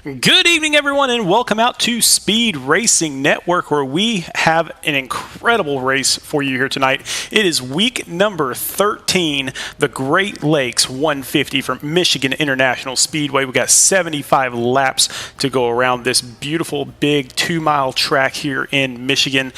Good evening, everyone, and welcome out to Speed Racing Network, where we have an incredible race for you here tonight. It is week number 13, the Great Lakes 150 from Michigan International Speedway. We've got 75 laps to go around this beautiful, big 2-mile track here in Michigan.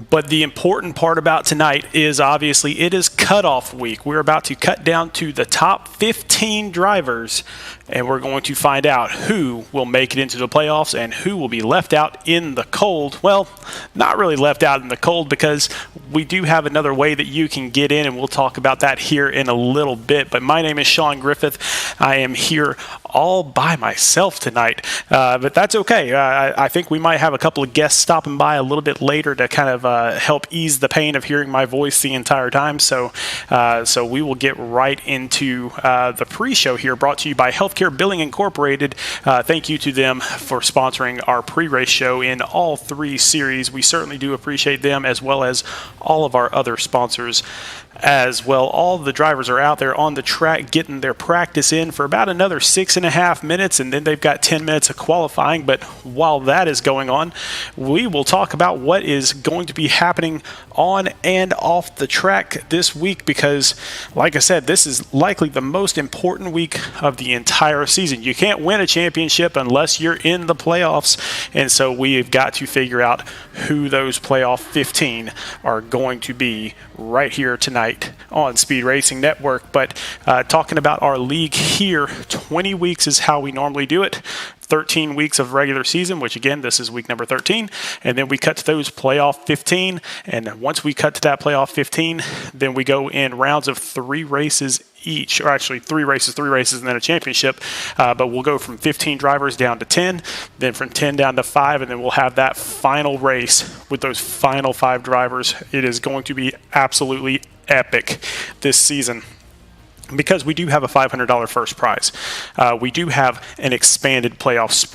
But the important part about tonight is obviously it is cutoff week. We're about to cut down to the top 15 drivers, and we're going to find out who will make it into the playoffs and who will be left out in the cold. Well, not really left out in the cold, because we do have another way that you can get in, and we'll talk about that here in a little bit. But my name is Sean Griffith. I am here all by myself tonight, but that's okay. I think we might have a couple of guests stopping by a little bit later to kind of help ease the pain of hearing my voice the entire time. So we will get right into the pre-show here, brought to you by Healthcare Billing Incorporated. Thank you to them for sponsoring our pre-race show in all three series. We certainly do appreciate them, as well as all of our other sponsors as well. All the drivers are out there on the track getting their practice in for about another 6.5 minutes, and then they've got 10 minutes of qualifying. But while that is going on, we will talk about what is going to be happening on and off the track this week, because like I said, this is likely the most important week of the entire season. You can't win a championship unless you're in the playoffs, and so we've got to figure out who those playoff 15 are going to be right here tonight on Speed Racing Network. But talking about our league here, 20 weeks is how we normally do it. 13 weeks of regular season, which again, this is week number 13, and then we cut to those playoff 15, and once we cut to that playoff 15, then we go in rounds of 3 races each, or actually 3 races, and then a championship. But we'll go from 15 drivers down to 10, then from 10 down to 5, and then we'll have that final race with those final 5 drivers. It is going to be absolutely epic this season, because we do have a $500 first prize. We do have an expanded playoff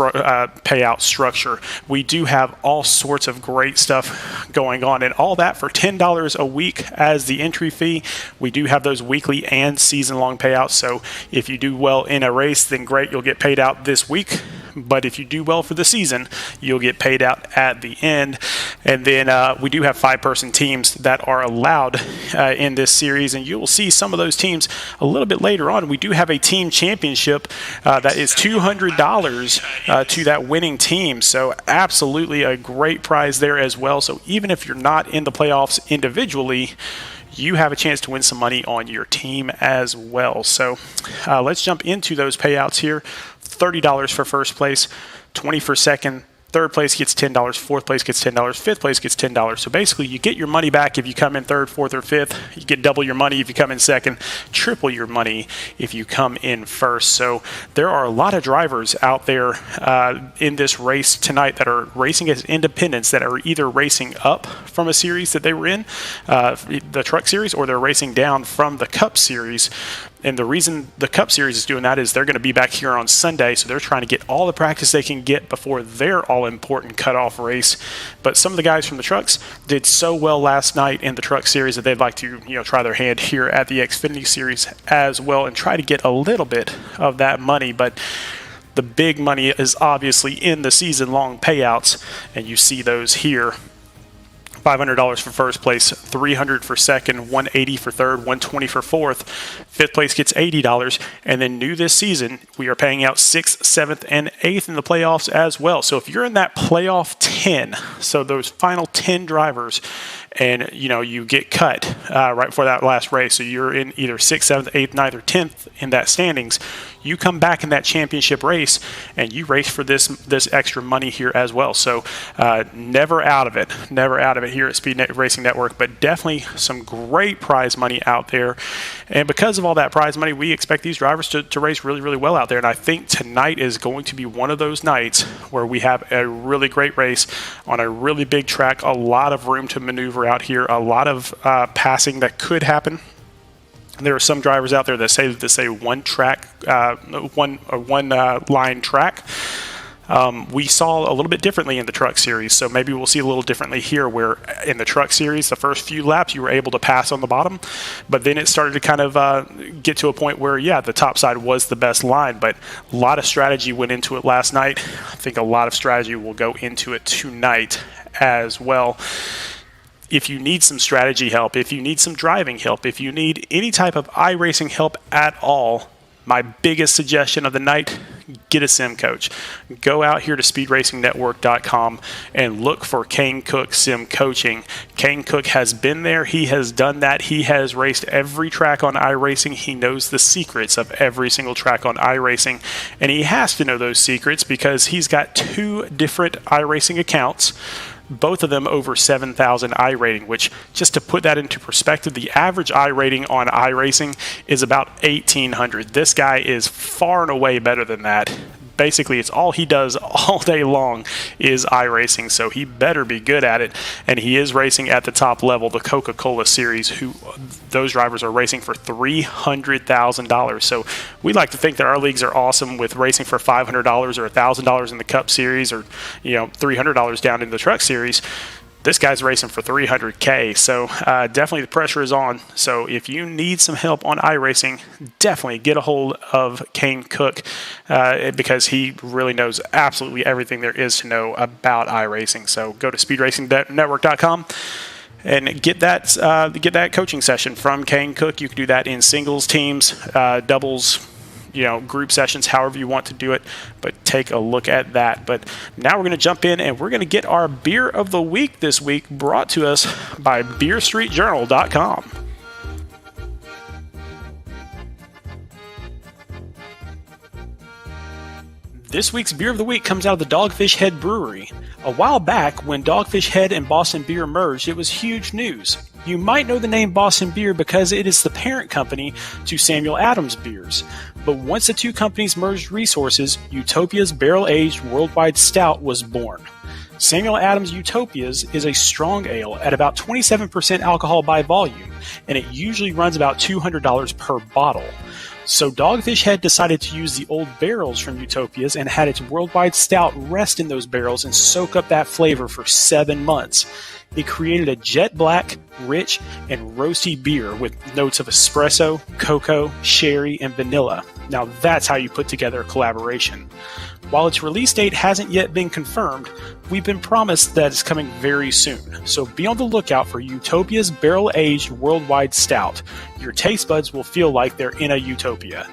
payout structure. We do have all sorts of great stuff going on, and all that for $10 a week as the entry fee. We do have those weekly and season-long payouts, so if you do well in a race, then great, you'll get paid out this week. But if you do well for the season, you'll get paid out at the end. And then we do have 5-person teams that are allowed in this series, and you will see some of those teams a little bit later on. We do have a team championship that is $200 to that winning team, so absolutely a great prize there as well. So even if you're not in the playoffs individually, you have a chance to win some money on your team as well. So let's jump into those payouts here. $30 for first place, $20 for second, third place gets $10, fourth place gets $10, fifth place gets $10. So basically, you get your money back if you come in third, fourth, or fifth. You get double your money if you come in second, triple your money if you come in first. So there are a lot of drivers out there in this race tonight that are racing as independents, that are either racing up from a series that they were in, the Truck Series, or they're racing down from the Cup Series. And the reason the Cup Series is doing that is they're going to be back here on Sunday, so they're trying to get all the practice they can get before their all-important cutoff race. But some of the guys from the trucks did so well last night in the Truck Series that they'd like to, try their hand here at the Xfinity Series as well and try to get a little bit of that money. But the big money is obviously in the season-long payouts, and you see those here. $500 for first place, $300 for second, $180 for third, $120 for fourth. Fifth place gets $80, and then new this season, we are paying out 6th, 7th, and 8th in the playoffs as well. So if you're in that playoff 10, so those final 10 drivers, and you get cut right before that last race, so you're in either 6th, 7th, 8th, 9th, or 10th in that standings, you come back in that championship race and you race for this extra money here as well. So never out of it here at Speed Racing Network, but definitely some great prize money out there. And because of all that prize money, we expect these drivers to race really, really well out there. And I think tonight is going to be one of those nights where we have a really great race on a really big track, a lot of room to maneuver out here, a lot of passing that could happen. There are some drivers out there that say one line track. We saw a little bit differently in the Truck Series, so maybe we'll see a little differently here, where in the Truck Series, the first few laps, you were able to pass on the bottom, but then it started to kind of get to a point where, yeah, the top side was the best line, but a lot of strategy went into it last night. I think a lot of strategy will go into it tonight as well. If you need some strategy help, if you need some driving help, if you need any type of iRacing help at all, my biggest suggestion of the night, get a sim coach. Go out here to speedracingnetwork.com and look for Kane Cook Sim Coaching. Kane Cook has been there. He has done that. He has raced every track on iRacing. He knows the secrets of every single track on iRacing, and he has to know those secrets because he's got 2 different iRacing accounts, both of them over 7,000 iRating, which, just to put that into perspective, the average iRating on iRacing is about 1,800. This guy is far and away better than that. Basically, it's all he does all day long is iRacing, so he better be good at it. And he is racing at the top level, the Coca-Cola Series, who those drivers are racing for $300,000. So we like to think that our leagues are awesome with racing for $500 or $1,000 in the Cup Series, or $300 down in the Truck Series. This guy's racing for $300K, so definitely the pressure is on. So if you need some help on iRacing, definitely get a hold of Kane Cook because he really knows absolutely everything there is to know about iRacing. So go to speedracingnetwork.com and get that coaching session from Kane Cook. You can do that in singles, teams, doubles, group sessions, however you want to do it, but take a look at that. But now we're going to jump in and we're going to get our beer of the week this week, brought to us by BeerStreetJournal.com. This week's beer of the week comes out of the Dogfish Head Brewery. A while back, when Dogfish Head and Boston Beer merged, it was huge news. You might know the name Boston Beer because it is the parent company to Samuel Adams Beers. But once the 2 companies merged resources, Utopia's barrel-aged worldwide stout was born. Samuel Adams Utopia's is a strong ale at about 27% alcohol by volume, and it usually runs about $200 per bottle. So Dogfish Head decided to use the old barrels from Utopia's and had its worldwide stout rest in those barrels and soak up that flavor for 7 months. It created a jet black, rich, and roasty beer with notes of espresso, cocoa, sherry, and vanilla. Now that's how you put together a collaboration. While its release date hasn't yet been confirmed, we've been promised that it's coming very soon. So be on the lookout for Utopia's barrel-aged worldwide stout. Your taste buds will feel like they're in a utopia.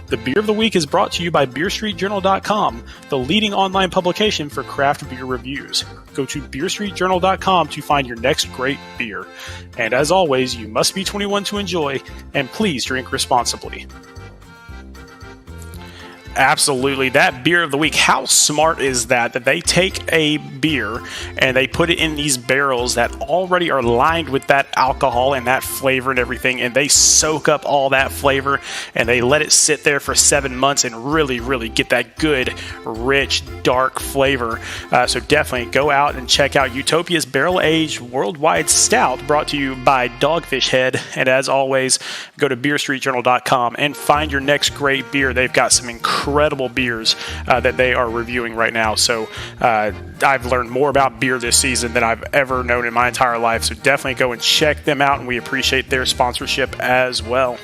The Beer of the Week is brought to you by BeerStreetJournal.com, the leading online publication for craft beer reviews. Go to BeerStreetJournal.com to find your next great beer. And as always, you must be 21 to enjoy, and please drink responsibly. Absolutely. That beer of the week, how smart is that they take a beer and they put it in these barrels that already are lined with that alcohol and that flavor and everything, and they soak up all that flavor and they let it sit there for 7 months and really, really get that good, rich, dark flavor. So definitely go out and check out Utopia's barrel-aged worldwide stout, brought to you by Dogfish Head. And as always, go to BeerStreetJournal.com and find your next great beer. They've got some incredible beers that they are reviewing right now. So I've learned more about beer this season than I've ever known in my entire life. So definitely go and check them out, and we appreciate their sponsorship as well.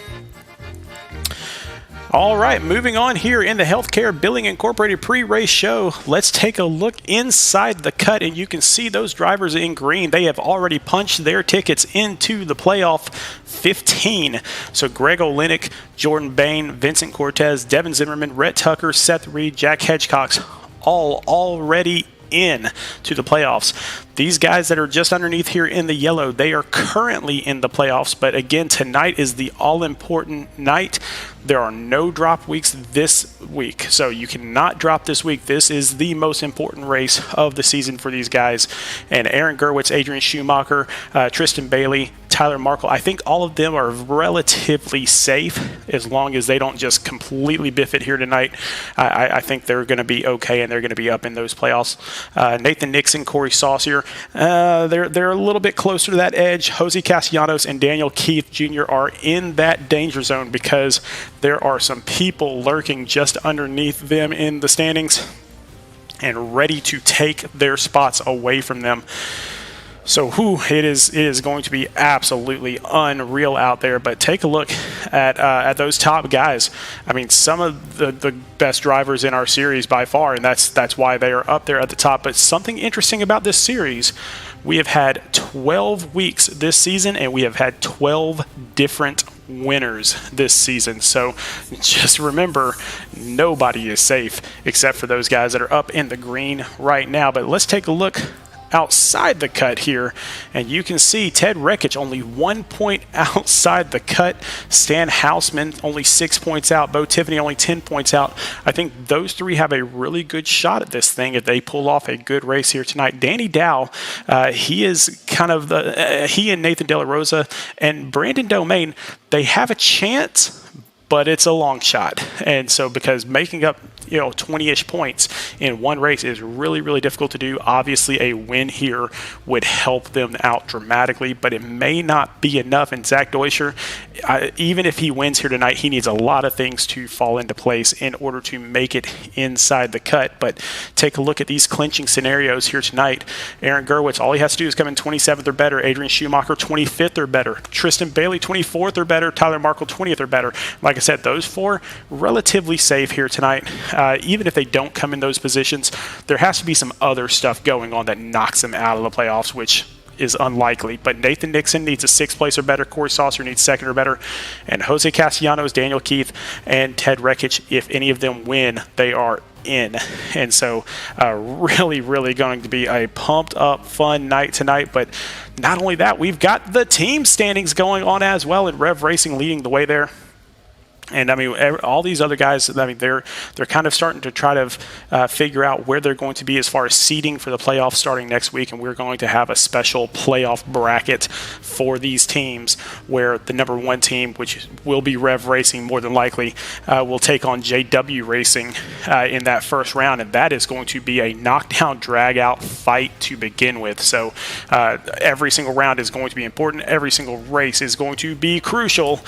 All right, moving on here in the Healthcare Billing Incorporated pre-race show, let's take a look inside the cut, and you can see those drivers in green. They have already punched their tickets into the playoff 15. So Greg Olynyk, Jordan Bain, Vincent Cortez, Devin Zimmerman, Rhett Tucker, Seth Reid, Jack Hedgecox, all already in to the playoffs. These guys that are just underneath here in the yellow, they are currently in the playoffs, but again, tonight is the all-important night. There are no drop weeks this week, so you cannot drop this week. This is the most important race of the season for these guys. And Aaron Gerwitz, Adrian Schumacher, Tristan Bailey, Tyler Markle, I think all of them are relatively safe as long as they don't just completely biff it here tonight. I think they're going to be okay, and they're going to be up in those playoffs. Nathan Nixon, Corey Saucier, they're a little bit closer to that edge. Jose Castellanos and Daniel Keith Jr. are in that danger zone because there are some people lurking just underneath them in the standings. and ready to take their spots away from them. So it is going to be absolutely unreal out there. But take a look at those top guys. I mean, some of the best drivers in our series by far, and that's why they are up there at the top. But something interesting about this series, we have had 12 weeks this season, and we have had 12 different winners this season. So just remember, nobody is safe except for those guys that are up in the green right now. But let's take a look outside the cut here, and you can see Ted Rekich only 1 point outside the cut. Stan Houseman only 6 points out. Bo Tiffany only 10 points out. I think those three have a really good shot at this thing if they pull off a good race here tonight. Danny Dow, he is kind of he and Nathan De La Rosa and Brandon Domain, they have a chance, but it's a long shot. And so because making up 20-ish points in one race is really, really difficult to do. Obviously, a win here would help them out dramatically, but it may not be enough. And Zach Deuscher, even if he wins here tonight, he needs a lot of things to fall into place in order to make it inside the cut. But take a look at these clinching scenarios here tonight. Aaron Gerwitz, all he has to do is come in 27th or better. Adrian Schumacher, 25th or better. Tristan Bailey, 24th or better. Tyler Markle, 20th or better. Like I said, those four relatively safe here tonight. Even if they don't come in those positions, there has to be some other stuff going on that knocks them out of the playoffs, which is unlikely. But Nathan Nixon needs a 6th place or better. Corey Saucier needs 2nd or better. And Jose Castellanos, Daniel Keith, and Ted Rekich, if any of them win, they are in. And so really, really going to be a pumped up, fun night tonight. But not only that, we've got the team standings going on as well, and Rev Racing leading the way there. And I mean, all these other guys, I mean, they're kind of starting to try to figure out where they're going to be as far as seeding for the playoffs starting next week. And we're going to have a special playoff bracket for these teams where the number one team, which will be Rev Racing more than likely, will take on JW Racing in that first round. And that is going to be a knockdown, drag-out fight to begin with. So every single round is going to be important. Every single race is going to be crucial.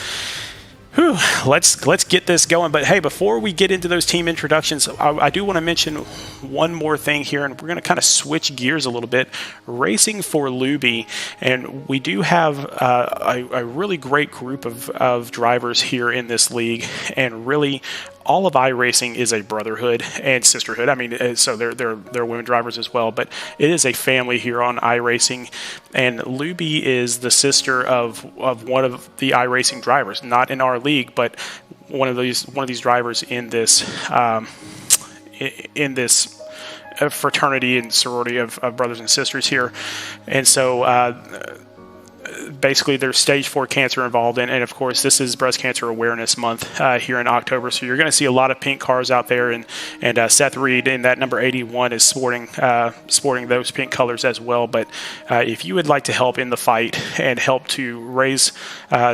Let's get this going. But hey, before we get into those team introductions, I do want to mention one more thing here, and we're going to kind of switch gears a little bit. Racing for Luby, and we do have a really great group of drivers here in this league, and really all of iRacing is a brotherhood and sisterhood. I mean, so they're women drivers as well, but it is a family here on iRacing. And Luby is the sister of one of the iRacing drivers, not in our league, but one of these drivers in this fraternity and sorority of brothers and sisters here. And so basically there's stage 4 cancer involved in, and of course this is Breast Cancer Awareness Month here in October, so you're going to see a lot of pink cars out there, and Seth Reid in that number 81 is sporting those pink colors as well. But if you would like to help in the fight and help to raise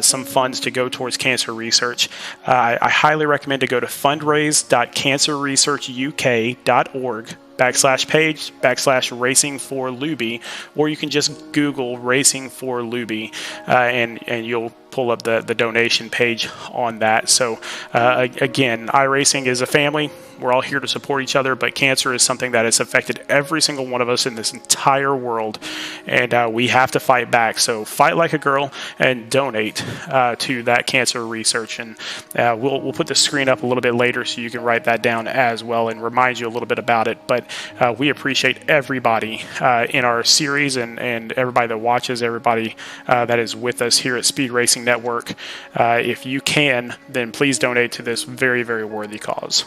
some funds to go towards cancer research, I highly recommend to go to fundraise.cancerresearchuk.org /page/racing for Luby, or you can just Google Racing for Luby and you'll pull up the donation page on that. So again, iRacing is a family. We're all here to support each other, but cancer is something that has affected every single one of us in this entire world, and we have to fight back. So fight like a girl and donate to that cancer research. And we'll put the screen up a little bit later so you can write that down as well and remind you a little bit about it. But we appreciate everybody in our series and everybody that watches, everybody that is with us here at Speed Racing Network. If you can, then please donate to this very, very worthy cause.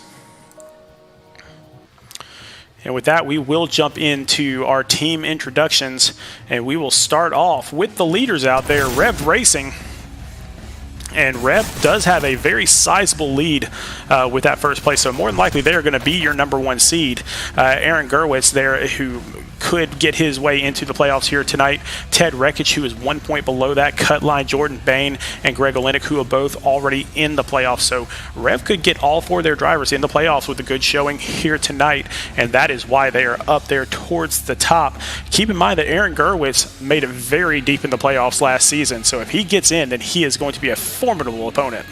And with that, we will jump into our team introductions, and we will start off with the leaders out there, Rev Racing. And Rev does have a very sizable lead with that first place, so more than likely they are going to be your number one seed. Aaron Gerwitz there, who could get his way into the playoffs here tonight. Ted Rekich, who is 1 point below that cut line. Jordan Bain and Greg Olynyk, who are both already in the playoffs. So Rev could get all four of their drivers in the playoffs with a good showing here tonight, and that is why they are up there towards the top. Keep in mind that Aaron Gerwitz made it very deep in the playoffs last season, so if he gets in, then he is going to be a formidable opponent.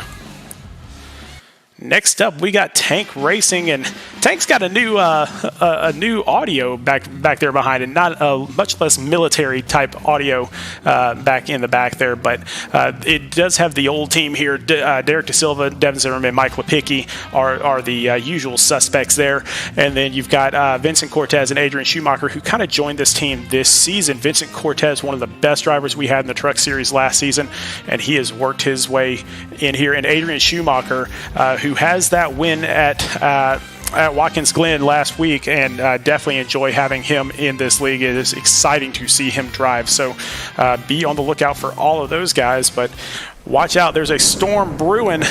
Next up, we got Tank Racing, and Tank's got a new audio back there behind it, not a much less military type audio back in the back there, but it does have the old team here. Derek De Silva, Devin Zimmerman, Mike Lepicki are the usual suspects there, and then you've got Vincent Cortez and Adrian Schumacher, who kind of joined this team this season. Vincent Cortez, one of the best drivers we had in the Truck Series last season, and he has worked his way in here. And Adrian Schumacher, who has that win at Watkins Glen last week, and definitely enjoy having him in this league. It is exciting to see him drive, so be on the lookout for all of those guys. But watch out, there's a storm brewing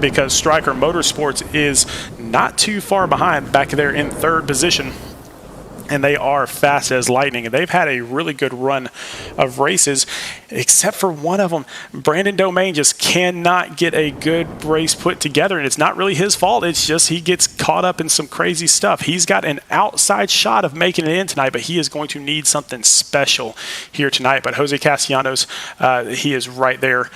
because Stryker Motorsports is not too far behind back there in third position. And they are fast as lightning. And they've had a really good run of races, except for one of them. Brandon Domain just cannot get a good race put together, and it's not really his fault. It's just he gets caught up in some crazy stuff. He's got an outside shot of making it in tonight, but he is going to need something special here tonight. But Jose Castellanos, he is right there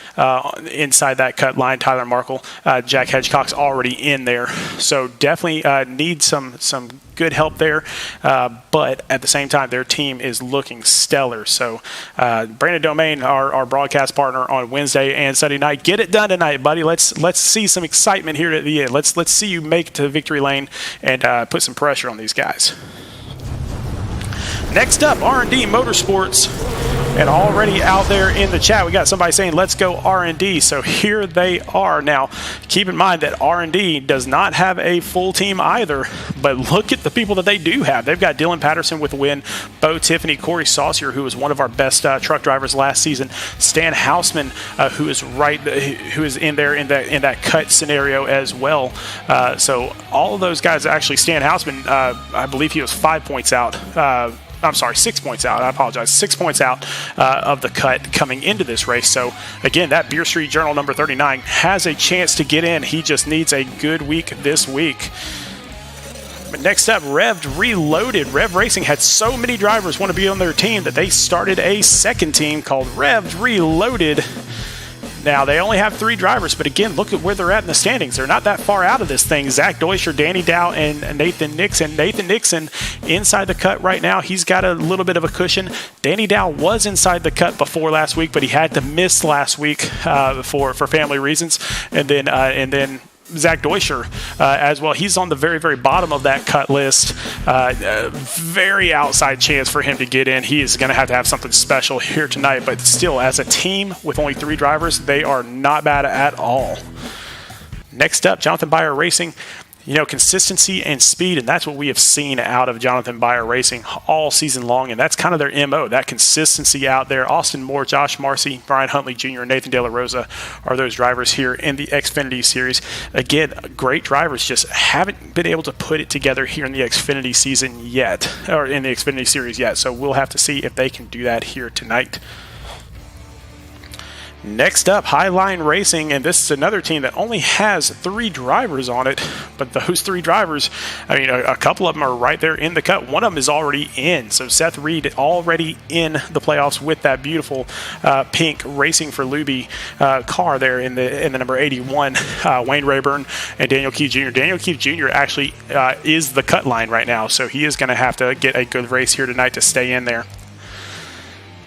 inside that cut line. Tyler Markle, Jack Hedgecock's already in there. So definitely need some good help there, but at the same time, their team is looking stellar. So Brandon Domain, our broadcast partner on Wednesday and Sunday night, get it done tonight, buddy. Let's see some excitement here at the end. Let's see you make it to victory lane and put some pressure on these guys. Next up, R&D Motorsports, and already out there in the chat, we got somebody saying, let's go R&D. So here they are. Now, keep in mind that R&D does not have a full team either, but look at the people that they do have. They've got Dylan Patterson with a win, Bo Tiffany, Corey Saucier, who was one of our best truck drivers last season, Stan Hausman, who is in there in that cut scenario as well. So all of those guys, actually, Stan Hausman, I believe he was 5 points out. I'm sorry, 6 points out. I apologize. 6 points out of the cut coming into this race. So, again, that Beer Street Journal number 39 has a chance to get in. He just needs a good week this week. But next up, Revved Reloaded. Rev Racing had so many drivers want to be on their team that they started a second team called Revved Reloaded. Now, they only have 3 drivers, but again, look at where they're at in the standings. They're not that far out of this thing. Zach Deuscher, Danny Dow, and Nathan Nixon. Nathan Nixon inside the cut right now. He's got a little bit of a cushion. Danny Dow was inside the cut before last week, but he had to miss last week for family reasons. And then Zach Deuscher as well. He's on the very, very bottom of that cut list. Very outside chance for him to get in. He is going to have something special here tonight, but still, as a team with only 3 drivers, they are not bad at all. Next up, Jonathan Byer Racing. You know, consistency and speed, and that's what we have seen out of Jonathan Byer Racing all season long, and that's kind of their MO, that consistency out there. Austin Moore, Josh Marcy, Brian Huntley Jr., and Nathan De La Rosa are those drivers here in the Xfinity Series. Again, great drivers, just haven't been able to put it together here in the Xfinity season yet, or in the Xfinity Series yet, so we'll have to see if they can do that here tonight. Next up, Highline Racing, and this is another team that only has 3 drivers on it, but those 3 drivers, I mean, a couple of them are right there in the cut. One of them is already in, so Seth Reid already in the playoffs with that beautiful pink Racing for Luby car there in the number 81. Wayne Rayburn and Daniel Keefe Jr. Daniel Keefe Jr. actually is the cut line right now, so he is going to have to get a good race here tonight to stay in there.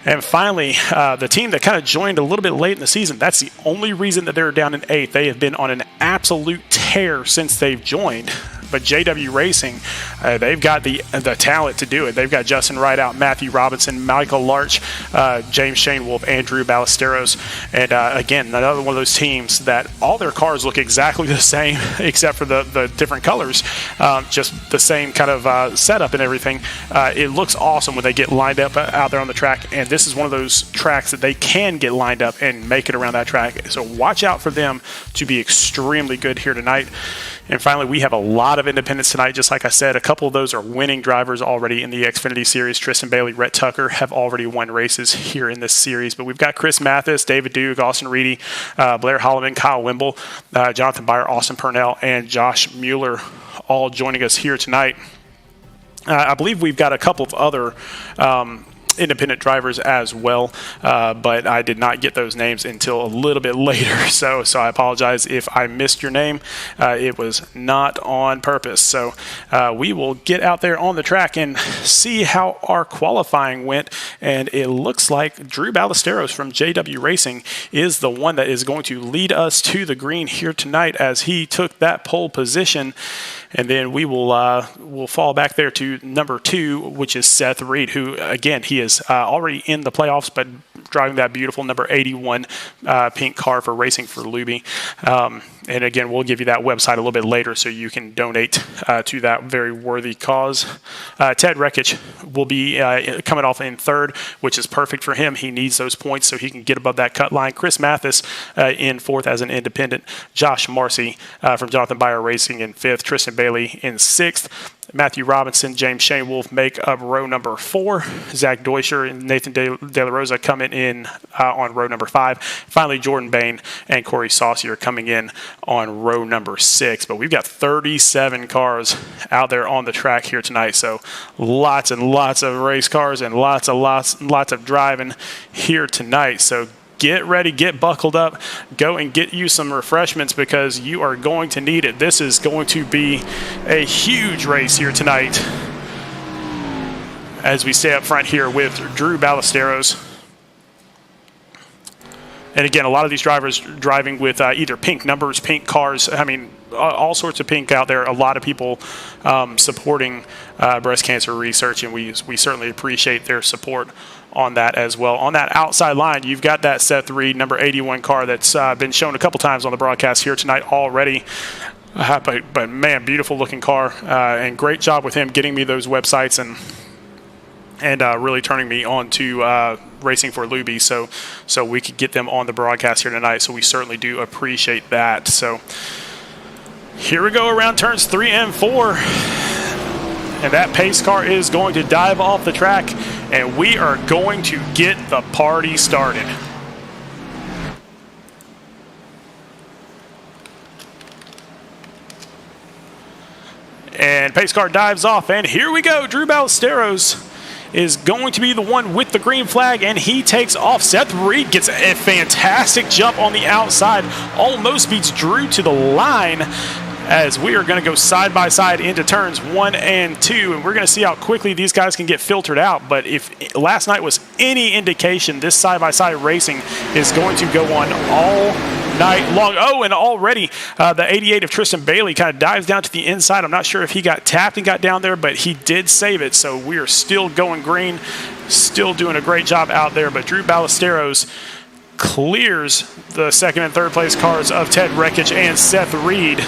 And finally, the team that kind of joined a little bit late in the season, that's the only reason that they're down in 8th. They have been on an absolute tear since they've joined. But JW Racing, they've got the talent to do it. They've got Justin Rideout, Matthew Robinson, Michael Larch, James Shane Wolf, Andrew Ballesteros. And again, another one of those teams that all their cars look exactly the same except for the different colors. Just the same kind of setup and everything. It looks awesome when they get lined up out there on the track. And this is one of those tracks that they can get lined up and make it around that track. So watch out for them to be extremely good here tonight. And finally, we have a lot of independents tonight. Just like I said, a couple of those are winning drivers already in the Xfinity Series. Tristan Bailey, Rhett Tucker have already won races here in this series. But we've got Chris Mathis, David Duke, Austin Reedy, Blair Holloman, Kyle Wimble, Jonathan Byer, Austin Purnell, and Josh Mueller all joining us here tonight. I believe we've got a couple of other independent drivers as well, but I did not get those names until a little bit later, so I apologize if I missed your name. It was not on purpose. So we will get out there on the track and see how our qualifying went, and it looks like Drew Ballesteros from JW Racing is the one that is going to lead us to the green here tonight, as he took that pole position. And then we will we'll fall back there to number 2, which is Seth Reid, who, again, he is already in the playoffs, but driving that beautiful number 81 pink car for Racing for Luby. And again, we'll give you that website a little bit later so you can donate to that very worthy cause. Ted Rekich will be coming off in 3rd, which is perfect for him. He needs those points so he can get above that cut line. Chris Mathis in 4th as an independent. Josh Marcy from Jonathan Beyer Racing in 5th. Tristan Bailey in 6th. Matthew Robinson, James Shane Wolf make up row number 4. Zach Deutscher and Nathan De La Rosa coming in on row number 5. Finally, Jordan Bain and Corey Saucier coming in on row number 6. But we've got 37 cars out there on the track here tonight. So lots and lots of race cars and lots of driving here tonight. So get ready, get buckled up, go and get you some refreshments because you are going to need it. This is going to be a huge race here tonight as we stay up front here with Drew Ballesteros. And again, a lot of these drivers driving with either pink numbers, pink cars. I mean, all sorts of pink out there. A lot of people supporting breast cancer research, and we certainly appreciate their support on that as well. On that outside line, you've got that Seth Reid number 81 car that's been shown a couple times on the broadcast here tonight already. But man, beautiful looking car, and great job with him getting me those websites and really turning me on to Racing for Luby, so we could get them on the broadcast here tonight. So we certainly do appreciate that. So here we go around turns 3 and 4. And that pace car is going to dive off the track, and we are going to get the party started. And pace car dives off, and here we go. Drew Ballesteros is going to be the one with the green flag, and he takes off. Seth Reid gets a fantastic jump on the outside, almost beats Drew to the line, as we are going to go side by side into turns 1 and 2, and we're going to see how quickly these guys can get filtered out. But if last night was any indication, this side by side racing is going to go on all night long. Oh, and already the 88 of Tristan Bailey kind of dives down to the inside. I'm not sure if he got tapped and got down there, but he did save it. So we are still going green, still doing a great job out there. But Drew Ballesteros clears the 2nd and 3rd place cars of Ted Rekich and Seth Reid.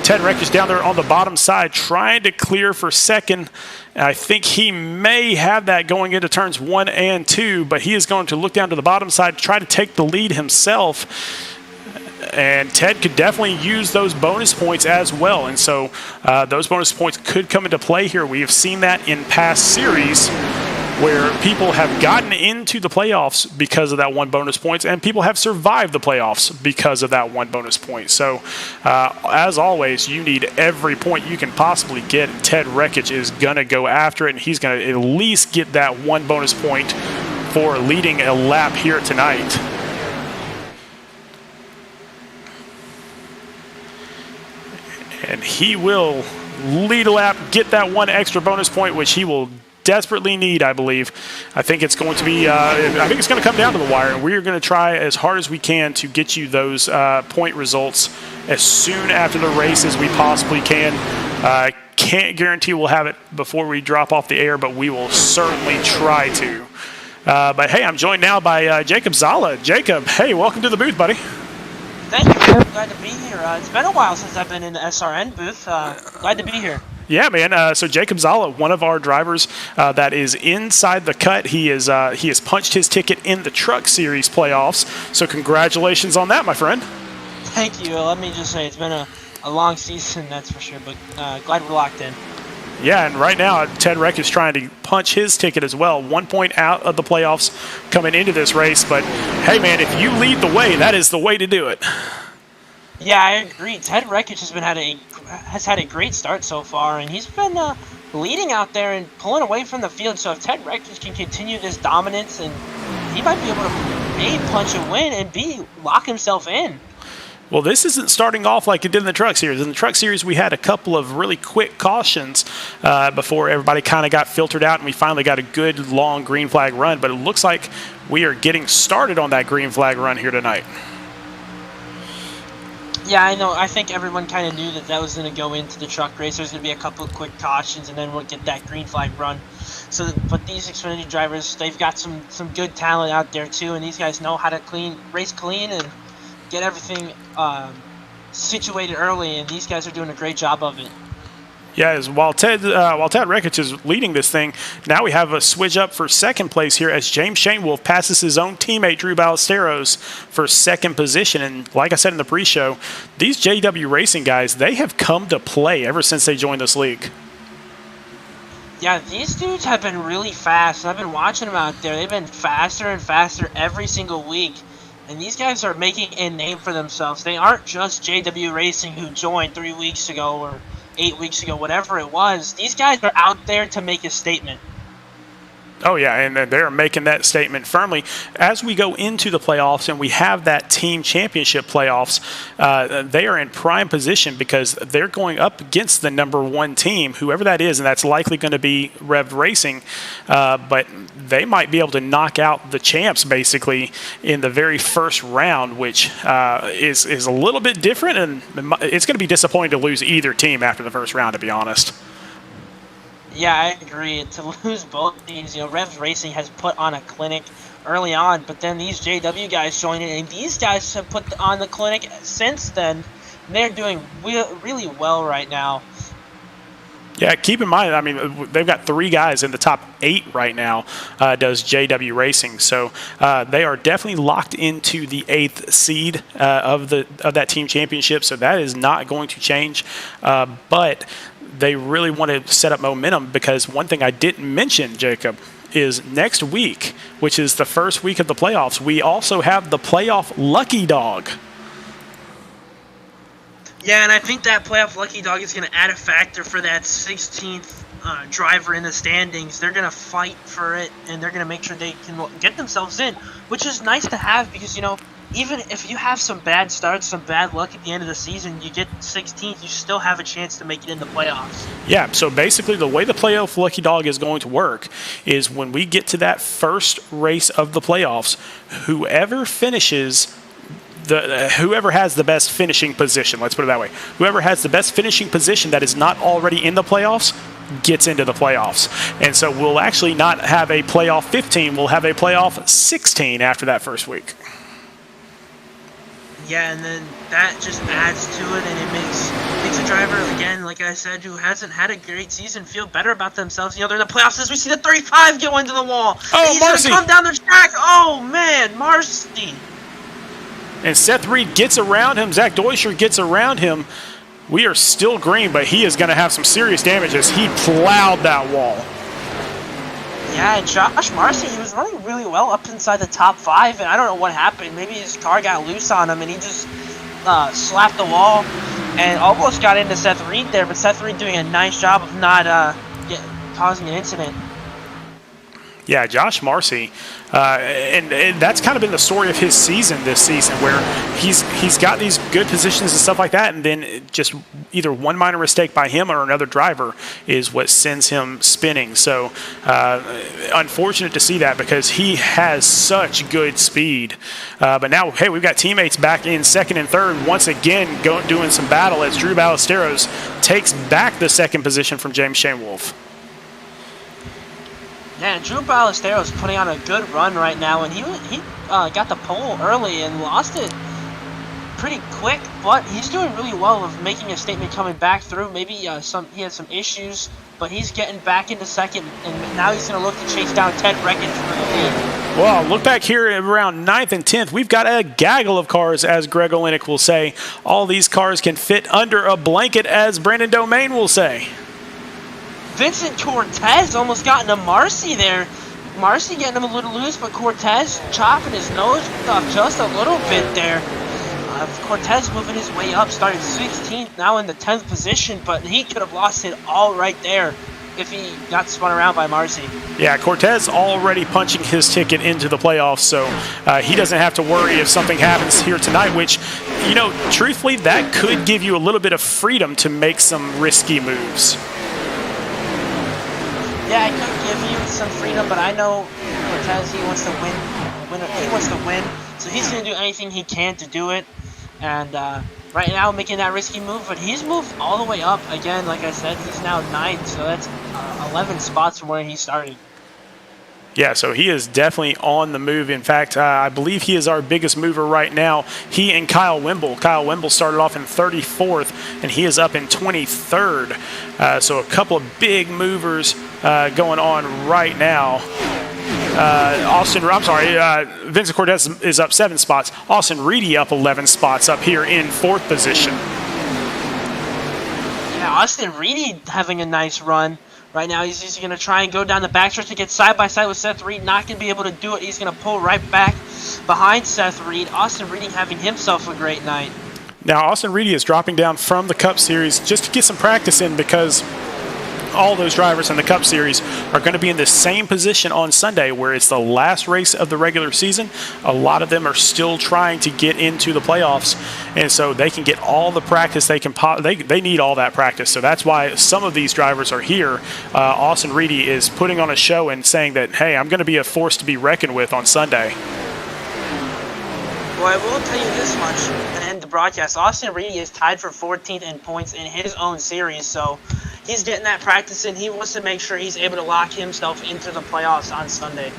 Ted Rekich down there on the bottom side trying to clear for 2nd. I think he may have that going into turns 1 and 2, but he is going to look down to the bottom side to try to take the lead himself. And Ted could definitely use those bonus points as well. And so those bonus points could come into play here. We have seen that in past series where people have gotten into the playoffs because of that 1 bonus points, and people have survived the playoffs because of that 1 bonus point. So, as always, you need every point you can possibly get. Ted Rekich is going to go after it, and he's going to at least get that 1 bonus point for leading a lap here tonight. And he will lead a lap, get that 1 extra bonus point, which he will desperately need, I believe. I think it's going to be, I think it's going to come down to the wire, and we're going to try as hard as we can to get you those point results as soon after the race as we possibly can. Can't guarantee we'll have it before we drop off the air, but we will certainly try to. But hey, I'm joined now by Jacob Zala. Jacob, hey, welcome to the booth, buddy. Thank you, man. Glad to be here. It's been a while since I've been in the SRN booth. Glad to be here. Yeah, man. So Jacob Zala, one of our drivers that is inside the cut. He has punched his ticket in the Truck Series playoffs. So congratulations on that, my friend. Thank you. Let me just say it's been a long season, that's for sure. But glad we're locked in. Yeah, and right now Ted Reck is trying to punch his ticket as well. 1 point out of the playoffs coming into this race. But hey, man, if you lead the way, that is the way to do it. Yeah, I agree. Ted Rekich has had a great start so far, and he's been leading out there and pulling away from the field. So if Ted Reckers can continue this dominance, and he might be able to A, punch a win, and B, lock himself in. Well, this isn't starting off like it did in the Truck Series. In the Truck Series, we had a couple of really quick cautions before everybody kind of got filtered out, and we finally got a good, long green flag run. But it looks like we are getting started on that green flag run here tonight. Yeah, I know. I think everyone kind of knew that was going to go into the truck race. There's going to be a couple of quick cautions, and then we'll get that green flag run. So, but these Xfinity drivers, they've got some good talent out there too, and these guys know how to race clean and get everything situated early, and these guys are doing a great job of it. Yeah, while Ted Reckich is leading this thing, now we have a switch up for second place here as James Shanewolf passes his own teammate Drew Ballesteros for second position. And like I said in the pre-show, these JW Racing guys, they have come to play ever since they joined this league. Yeah, these dudes have been really fast. I've been watching them out there. They've been faster and faster every single week. And these guys are making a name for themselves. They aren't just JW Racing who joined 3 weeks ago or 8 weeks ago, whatever it was. These guys are out there to make a statement. Oh, yeah, and they're making that statement firmly. As we go into the playoffs and we have that team championship playoffs, they are in prime position because they're going up against the number one team, whoever that is, and that's likely going to be Rev Racing. But they might be able to knock out the champs, basically, in the very first round, which is a little bit different, and it's going to be disappointing to lose either team after the first round, to be honest. Yeah, I agree. To lose both teams, Rev Racing has put on a clinic early on, but then these JW guys joined in, and these guys have put on the clinic since then. They're doing really well right now. Yeah, keep in mind, I mean, they've got 3 guys in the top 8 right now, does JW Racing. So they are definitely locked into the 8th seed of that team championship, so that is not going to change. But they really want to set up momentum because one thing I didn't mention, Jacob, is next week, which is the first week of the playoffs, we also have the playoff lucky dog. Yeah, and I think that playoff lucky dog is going to add a factor for that 16th driver in the standings. They're going to fight for it, and they're going to make sure they can get themselves in, which is nice to have because, even if you have some bad starts, some bad luck at the end of the season, you get 16th, you still have a chance to make it in the playoffs. Yeah, so basically the way the playoff lucky dog is going to work is when we get to that first race of the playoffs, whoever has the best finishing position, let's put it that way, whoever has the best finishing position that is not already in the playoffs gets into the playoffs. And so we'll actually not have a playoff 15, we'll have a playoff 16 after that first week. Yeah, and then that just adds to it, and it makes a driver, again, like I said, who hasn't had a great season feel better about themselves. They're in the playoffs as we see the 35 go into the wall. Oh, he's Marcy! Gonna come down the track. Oh, man, Marcy. And Seth Reid gets around him. Zach Deuscher gets around him. We are still green, but he is going to have some serious damage as he plowed that wall. Yeah, and Josh Marcy, he was running really well up inside the top 5, and I don't know what happened. Maybe his car got loose on him, and he just slapped the wall and almost got into Seth Reid there, but Seth Reid doing a nice job of not causing an incident. Yeah, Josh Marcy, and that's kind of been the story of his season this season, where he's got these good positions and stuff like that, and then just either one minor mistake by him or another driver is what sends him spinning. So unfortunate to see that because he has such good speed. But now, hey, we've got teammates back in second and third once again doing some battle as Drew Ballesteros takes back the second position from James Shanewolf. Yeah, Drew Ballesteros putting on a good run right now, and he got the pole early and lost it pretty quick, but he's doing really well of making a statement coming back through. Maybe he had some issues, but he's getting back into second, and now he's going to look to chase down Ted Reckon for the lead. Well, look back here around 9th and 10th. We've got a gaggle of cars, as Greg Olynyk will say. All these cars can fit under a blanket, as Brandon Domain will say. Vincent Cortez almost got into Marcy there. Marcy getting him a little loose, but Cortez chopping his nose off just a little bit there. Cortez moving his way up, started 16th, now in the 10th position, but he could have lost it all right there. if he got spun around by Marcy. Yeah, Cortez already punching his ticket into the playoffs, so he doesn't have to worry if something happens here tonight, which, you know, truthfully, that could give you a little bit of freedom to make some risky moves. Yeah, it could give you some freedom, but I know Cortez, he wants to win. He wants to win, so he's going to do anything he can to do it. And right now, making that risky move, but he's moved all the way up. Again, like I said, he's now 9th, so that's 11 spots from where he started. Yeah, so he is definitely on the move. In fact, I believe he is our biggest mover right now. He and Kyle Wimble. Kyle Wimble started off in 34th, and he is up in 23rd. So a couple of big movers going on right now. Vincent Cortez is up 7 spots. Austin Reedy up 11 spots up here in 4th position. Yeah, Austin Reedy having a nice run. Right now, he's going to try and go down the backstretch to get side-by-side with Seth Reid. Not going to be able to do it. He's going to pull right back behind Seth Reid. Austin Reedy having himself a great night. Now, Austin Reedy is dropping down from the Cup Series just to get some practice in, because all those drivers in the Cup Series are going to be in the same position on Sunday, where it's the last race of the regular season. A lot of them are still trying to get into the playoffs, and so they can get all the practice they can. They need all that practice, so that's why some of these drivers are here. Austin Reedy is putting on a show and saying that, hey, I'm going to be a force to be reckoned with on Sunday. Well, I will tell you this much to end the broadcast. Austin Reedy is tied for 14th in points in his own series, so he's getting that practice in. He wants to make sure he's able to lock himself into the playoffs on Sunday.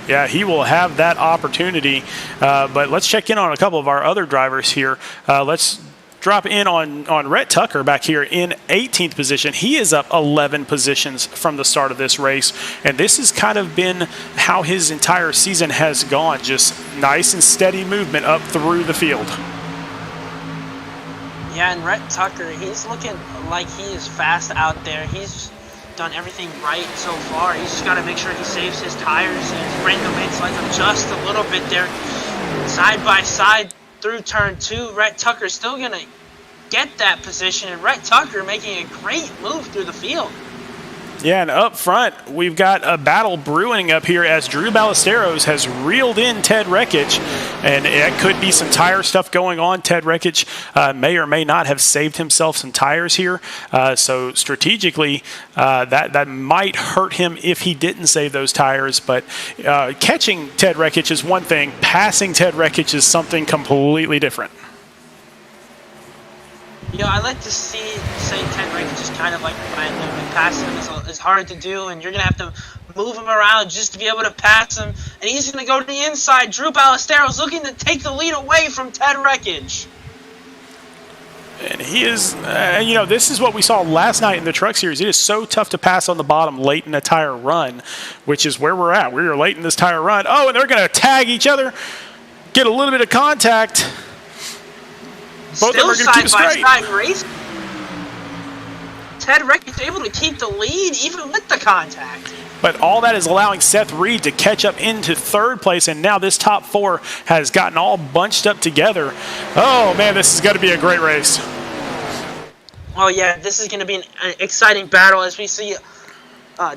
Yeah, he will have that opportunity. But let's check in on a couple of our other drivers here. Let's drop in on Rhett Tucker back here in 18th position. He is up 11 positions from the start of this race, and this has kind of been how his entire season has gone. Just nice and steady movement up through the field. Yeah, and Rhett Tucker, he's looking like he is fast out there. He's done everything right so far. He's just got to make sure he saves his tires and bring the main slides up just a little bit there. Side by side through turn 2, Rhett Tucker still going to get that position, and Rhett Tucker making a great move through the field. Yeah, and up front, we've got a battle brewing up here as Drew Ballesteros has reeled in Ted Rekich, and it could be some tire stuff going on. Ted Rekich may or may not have saved himself some tires here, so strategically that might hurt him if he didn't save those tires, but catching Ted Rekich is one thing, passing Ted Rekich is something completely different. You know, I like to say Ted Rekich is kind of like Ryan Newman. Passing him is hard to do, and you're going to have to move him around just to be able to pass him. And he's going to go to the inside. Drew Ballesteros looking to take the lead away from Ted Rekich. And he is, you know, this is what we saw last night in the Truck Series. It is so tough to pass on the bottom late in a tire run, which is where we're at. We're late in this tire run. Oh, and they're going to tag each other, get a little bit of contact. Both Still of them are going to keep it straight. Side race. Ted Rekich able to keep the lead even with the contact. But all that is allowing Seth Reid to catch up into 3rd place, and now this top 4 has gotten all bunched up together. Oh, man, this is going to be a great race. Oh, yeah, this is going to be an exciting battle as we see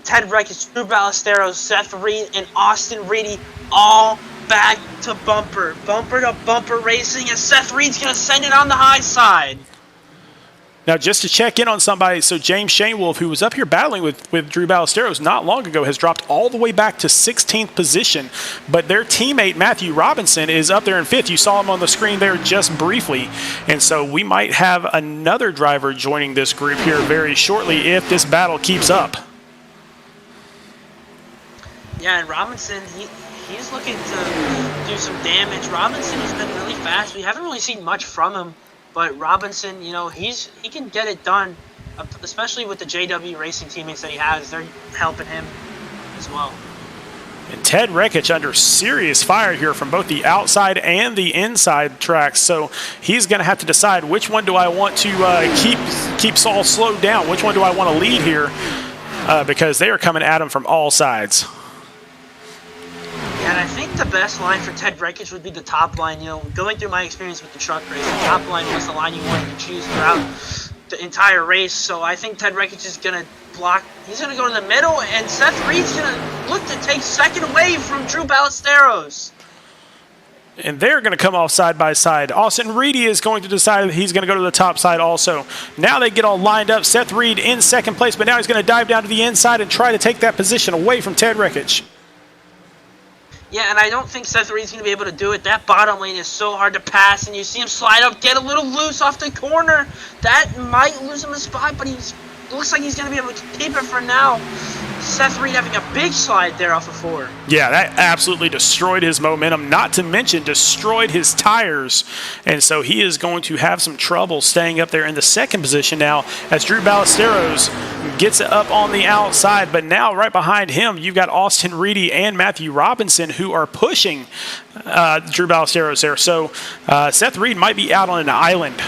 Ted Rekich, Drew Ballesteros, Seth Reid, and Austin Reedy all back to bumper to bumper racing, as Seth Reid's going to send it on the high side. Now, just to check in on somebody, so James Shanewolf, who was up here battling with Drew Ballesteros not long ago, has dropped all the way back to 16th position, but their teammate Matthew Robinson is up there in 5th. You saw him on the screen there just briefly, and so we might have another driver joining this group here very shortly if this battle keeps up. Yeah, and Robinson, he's looking to do some damage. Robinson has been really fast. We haven't really seen much from him, but Robinson, you know, he can get it done, especially with the JW Racing teammates that he has. They're helping him as well. And Ted Rekich under serious fire here from both the outside and the inside tracks, so he's going to have to decide which one do I want to keep Saul slowed down, which one do I want to lead here, because they are coming at him from all sides. And I think the best line for Ted Rekich would be the top line. You know, going through my experience with the truck race, the top line was the line you wanted to choose throughout the entire race. So I think Ted Rekic is going to block. He's going to go to the middle, and Seth Reid's going to look to take second away from Drew Ballesteros. And they're going to come off side by side. Austin Reedy is going to decide that he's going to go to the top side also. Now they get all lined up. Seth Reid in second place, but now he's going to dive down to the inside and try to take that position away from Ted Rekic. Yeah, and I don't think Seth Reid's going to be able to do it. That bottom lane is so hard to pass, and you see him slide up, get a little loose off the corner. That might lose him a spot, but looks like he's going to be able to keep it for now. Seth Reid having a big slide there off of 4. Yeah, that absolutely destroyed his momentum, not to mention destroyed his tires. And so he is going to have some trouble staying up there in the second position now as Drew Ballesteros gets it up on the outside. But now right behind him, you've got Austin Reedy and Matthew Robinson who are pushing Drew Ballesteros there. So Seth Reid might be out on an island.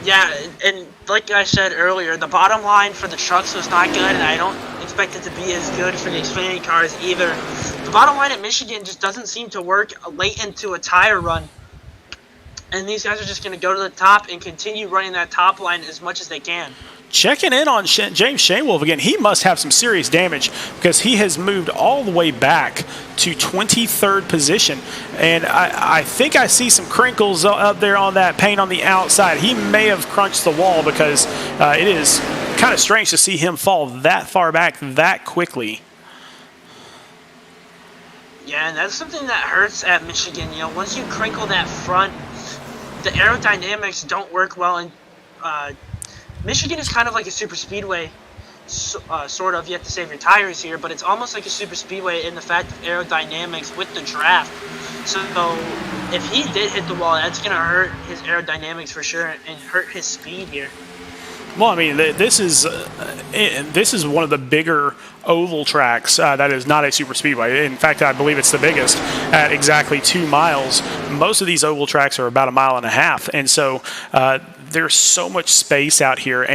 Yeah, and like I said earlier, the bottom line for the trucks was not good, and I don't expect it to be as good for the Xfinity cars either. The bottom line at Michigan just doesn't seem to work late into a tire run. And these guys are just going to go to the top and continue running that top line as much as they can. Checking in on James Shanewolf again. He must have some serious damage because he has moved all the way back to 23rd position. And I think I see some crinkles up there on that paint on the outside. He may have crunched the wall because it is kind of strange to see him fall that far back that quickly. Yeah, and that's something that hurts at Michigan. You know, once you crinkle that front, the aerodynamics don't work well. And Michigan is kind of like a super speedway, sort of. You have to save your tires here, but it's almost like a super speedway in the fact of aerodynamics with the draft. So if he did hit the wall, that's going to hurt his aerodynamics for sure and hurt his speed here. Well, I mean, this is one of the bigger oval tracks that is not a super speedway. In fact, I believe it's the biggest at exactly 2 miles. Most of these oval tracks are about 1.5 miles, and so there's so much space out here,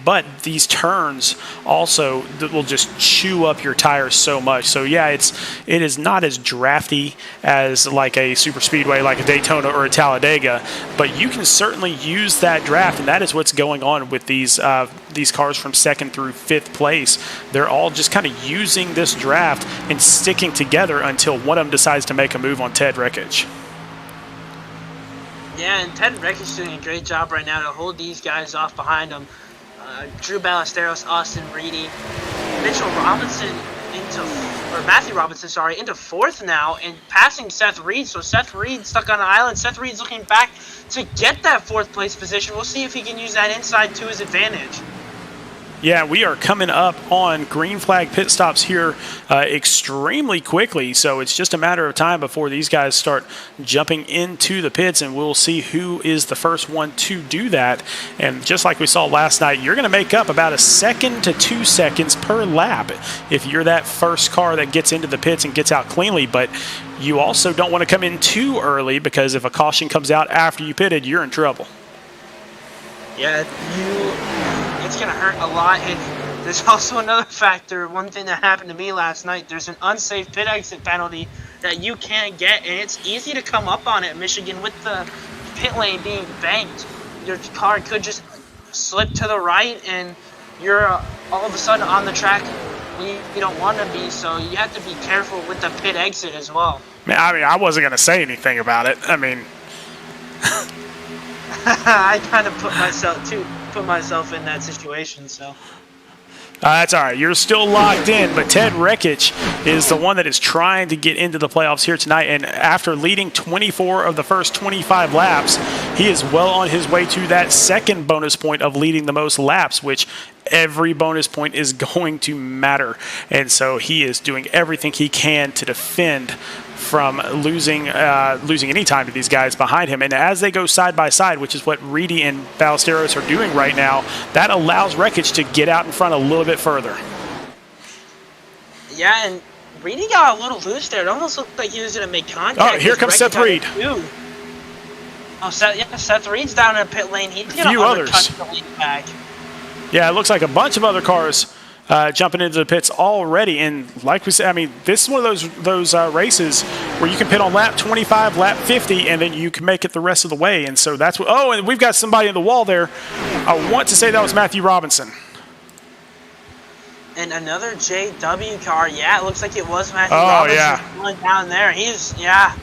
but these turns also will just chew up your tires so much. So yeah, it is not as drafty as like a super speedway, like a Daytona or a Talladega, but you can certainly use that draft, and that is what's going on with these cars from 2nd through 5th place. They're all just kind of using this draft and sticking together until one of them decides to make a move on Ted Rekic. Yeah, and Ted Rekic is doing a great job right now to hold these guys off behind him. Drew Ballesteros, Austin Reedy, Matthew Robinson, into 4th now and passing Seth Reid. So Seth Reid stuck on an island. Seth Reid's looking back to get that 4th place position. We'll see if he can use that inside to his advantage. Yeah, we are coming up on green flag pit stops here extremely quickly, so it's just a matter of time before these guys start jumping into the pits, and we'll see who is the first one to do that. And just like we saw last night, you're going to make up about 1 second to 2 seconds per lap if you're that first car that gets into the pits and gets out cleanly, but you also don't want to come in too early because if a caution comes out after you pitted, you're in trouble. Yeah, it's going to hurt a lot, and there's also another factor. One thing that happened to me last night, there's an unsafe pit exit penalty that you can't get, and it's easy to come up on it. Michigan, with the pit lane being banked, your car could just slip to the right, and you're all of a sudden on the track when you don't want to be, so you have to be careful with the pit exit as well. I wasn't going to say anything about it. I kind of put myself in that situation, so. That's all right. You're still locked in, but Ted Rekic is the one that is trying to get into the playoffs here tonight, and after leading 24 of the first 25 laps, he is well on his way to that second bonus point of leading the most laps, which every bonus point is going to matter, and so he is doing everything he can to defend from losing any time to these guys behind him. And as they go side by side, which is what Reedy and Ballesteros are doing right now, that allows Rekic to get out in front a little bit further. Yeah, and Reedy got a little loose there. It almost looked like he was going to make contact. Oh, here comes Seth Reid. Seth Reid's down in the pit lane. He's going to undercut the lead back. Yeah, it looks like a bunch of other cars jumping into the pits already. And like we said, I mean, this is one of those races where you can pit on lap 25, lap 50, and then you can make it the rest of the way. And so that's what. Oh, and we've got somebody in the wall there. I want to say that was Matthew Robinson. And another JW car. Yeah, it looks like it was Matthew Robinson. Yeah. Going down there. Yeah.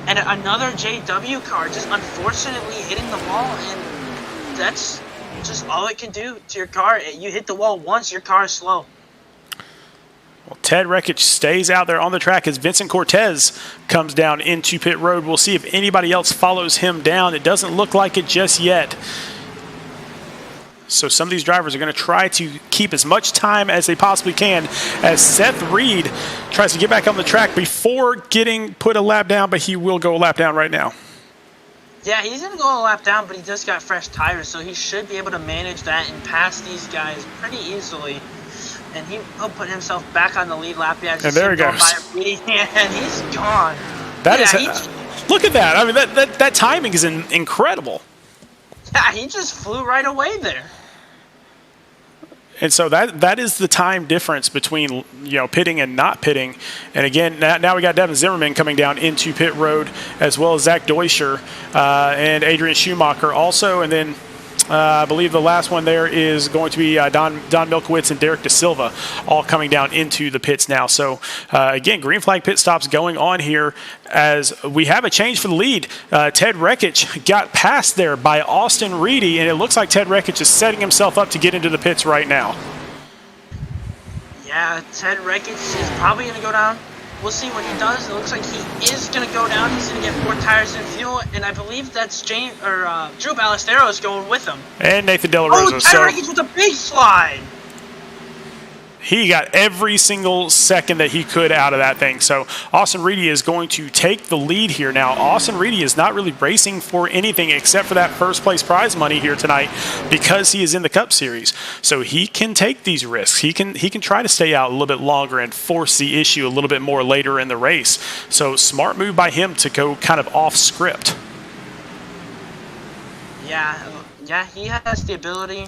And another JW car just unfortunately hitting the wall, and that's just all it can do to your car. You hit the wall once, your car is slow. Well, Ted Rekich stays out there on the track as Vincent Cortez comes down into pit road. We'll see if anybody else follows him down. It doesn't look like it just yet. So some of these drivers are going to try to keep as much time as they possibly can as Seth Reid tries to get back on the track before getting put a lap down, but he will go a lap down right now. Yeah, he's going to go a lap down, but he just got fresh tires, so he should be able to manage that and pass these guys pretty easily. And he'll put himself back on the lead lap. Yeah, and there he goes. And he's gone. Look at that. I mean, that timing is incredible. Yeah, he just flew right away there. And so that is the time difference between pitting and not pitting. And again, now we got Devin Zimmerman coming down into pit road, as well as Zach Deuscher and Adrian Schumacher also. And then I believe the last one there is going to be Don Milkowitz and Derek De Silva, all coming down into the pits now. So again, green flag pit stops going on here as we have a change for the lead. Ted Rekich got passed there by Austin Reedy, and it looks like Ted Rekich is setting himself up to get into the pits right now. Yeah, Ted Rekich is probably going to go down. We'll see what he does. It looks like he is going to go down. He's going to get 4 tires and fuel, and I believe that's Drew Ballesteros going with him. And Nathan De La Rosa. Oh, Ted Rekich with a big slide. He got every single second that he could out of that thing. So Austin Reedy is going to take the lead here now. Austin Reedy is not really racing for anything except for that first place prize money here tonight because he is in the Cup Series. So he can take these risks. He can try to stay out a little bit longer and force the issue a little bit more later in the race. So smart move by him to go kind of off script. Yeah, he has the ability,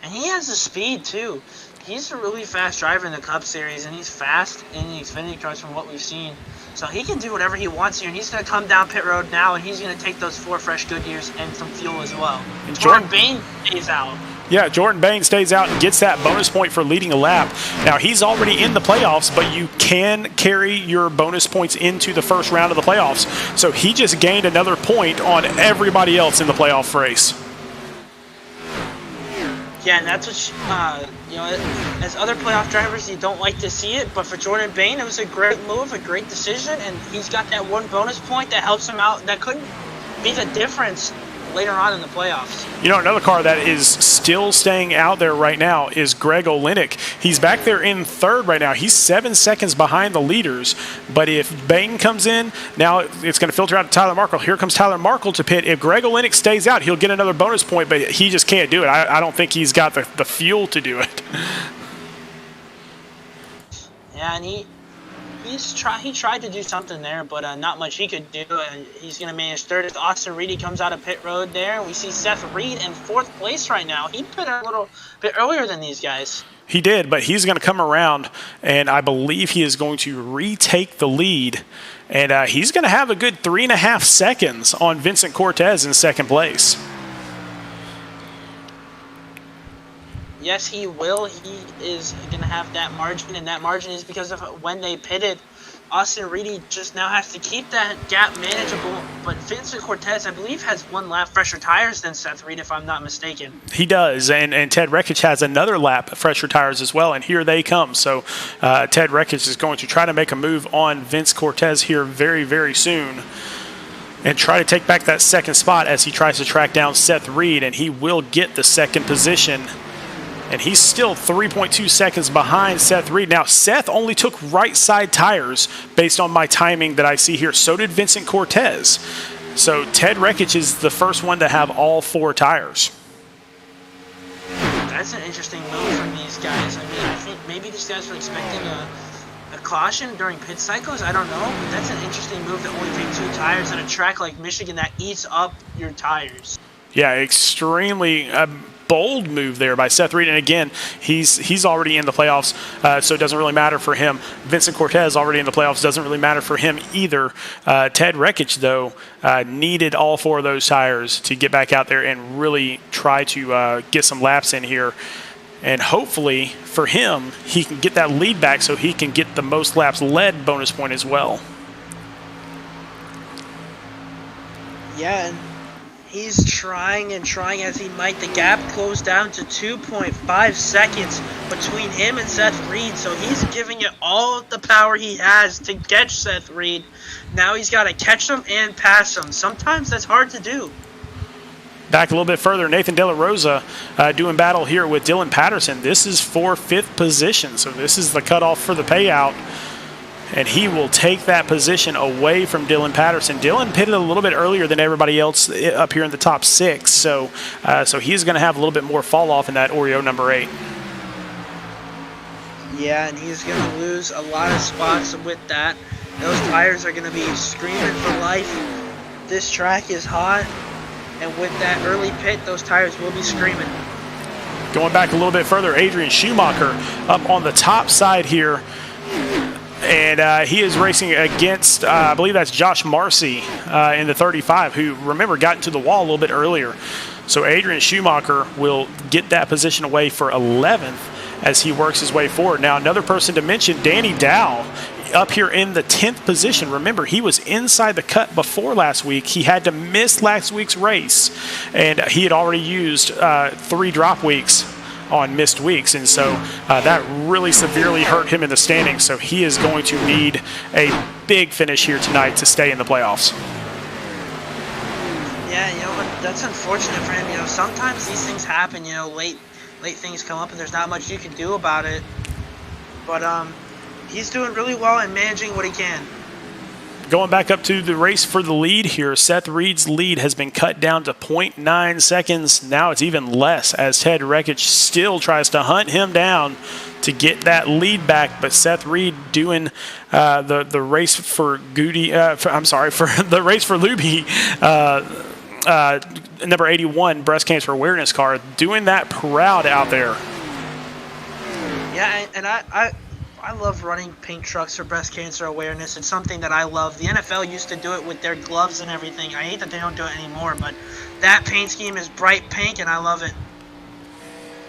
and he has the speed too. He's a really fast driver in the Cup Series, and he's fast in the Xfinity cars from what we've seen. So he can do whatever he wants here, and he's going to come down pit road now, and he's going to take those 4 fresh Goodyears and some fuel as well. And Jordan Bain stays out. Yeah, Jordan Bain stays out and gets that bonus point for leading a lap. Now, he's already in the playoffs, but you can carry your bonus points into the first round of the playoffs. So he just gained another point on everybody else in the playoff race. Yeah, and that's what, as other playoff drivers, you don't like to see it. But for Jordan Bain, it was a great move, a great decision, and he's got that 1 bonus point that helps him out. That could be the difference later on in the playoffs. Another car that is still staying out there right now is Greg Olynyk. He's back there in 3rd right now. He's 7 seconds behind the leaders. But if Bain comes in, now it's going to filter out to Tyler Markle. Here comes Tyler Markle to pit. If Greg Olynyk stays out, he'll get another bonus point, but he just can't do it. I don't think he's got the fuel to do it. Yeah, and he tried to do something there, but not much he could do. He's going to manage 3rd. Austin Reedy comes out of pit road there. We see Seth Reid in 4th place right now. He pit a little bit earlier than these guys. He did, but he's going to come around, and I believe he is going to retake the lead. And he's going to have a good 3.5 seconds on Vincent Cortez in 2nd place. Yes, he will. He is going to have that margin, and that margin is because of when they pitted. Austin Reedy just now has to keep that gap manageable, but Vincent Cortez, I believe, has 1 lap fresher tires than Seth Reid, if I'm not mistaken. He does, and Ted Rekich has another lap fresher tires as well, and here they come. So Ted Rekich is going to try to make a move on Vince Cortez here very, very soon and try to take back that 2nd spot as he tries to track down Seth Reid, and he will get the 2nd position. And he's still 3.2 seconds behind Seth Reid. Now, Seth only took right side tires based on my timing that I see here. So did Vincent Cortez. So Ted Rekich is the first one to have all 4 tires. That's an interesting move from these guys. I mean, I think maybe these guys were expecting a caution during pit cycles. I don't know. But that's an interesting move to only take 2 tires on a track like Michigan that eats up your tires. Yeah, extremely bold move there by Seth Reid. And again, he's already in the playoffs, so it doesn't really matter for him. Vincent Cortez already in the playoffs, doesn't really matter for him either. Ted Rekich, though, needed all 4 of those tires to get back out there and really try to get some laps in here. And hopefully for him, he can get that lead back so he can get the most laps led bonus point as well. Yeah, and he's trying and trying as he might. The gap closed down to 2.5 seconds between him and Seth Reid, so he's giving it all the power he has to catch Seth Reid. Now he's got to catch him and pass him. Sometimes that's hard to do. Back a little bit further, Nathan De La Rosa doing battle here with Dylan Patterson. This is for 5th position, so this is the cutoff for the payout. And he will take that position away from Dylan Patterson. Dylan pitted a little bit earlier than everybody else up here in the top 6, so he's going to have a little bit more fall off in that Oreo number 8. Yeah, and he's going to lose a lot of spots with that. Those tires are going to be screaming for life. This track is hot, and with that early pit, those tires will be screaming. Going back a little bit further, Adrian Schumacher up on the top side here. And he is racing against, I believe that's Josh Marcy in the 35, who, remember, got into the wall a little bit earlier. So Adrian Schumacher will get that position away for 11th as he works his way forward. Now, another person to mention, Danny Dow, up here in the 10th position. Remember, he was inside the cut before last week. He had to miss last week's race, and he had already used 3 drop weeks on missed weeks, and so that really severely hurt him in the standings. So he is going to need a big finish here tonight to stay in the playoffs. Yeah, that's unfortunate for him. Sometimes these things happen. Late things come up, and there's not much you can do about it. But he's doing really well and managing what he can. Going back up to the race for the lead here, Seth Reid's lead has been cut down to 0.9 seconds. Now it's even less as Ted Rekich still tries to hunt him down to get that lead back. But Seth Reid doing the race for Goody. For the race for Luby. Number 81 breast cancer awareness car, doing that proud out there. Yeah, and I love running pink trucks for breast cancer awareness. It's something that I love. The NFL used to do it with their gloves and everything. I hate that they don't do it anymore, but that paint scheme is bright pink, and I love it.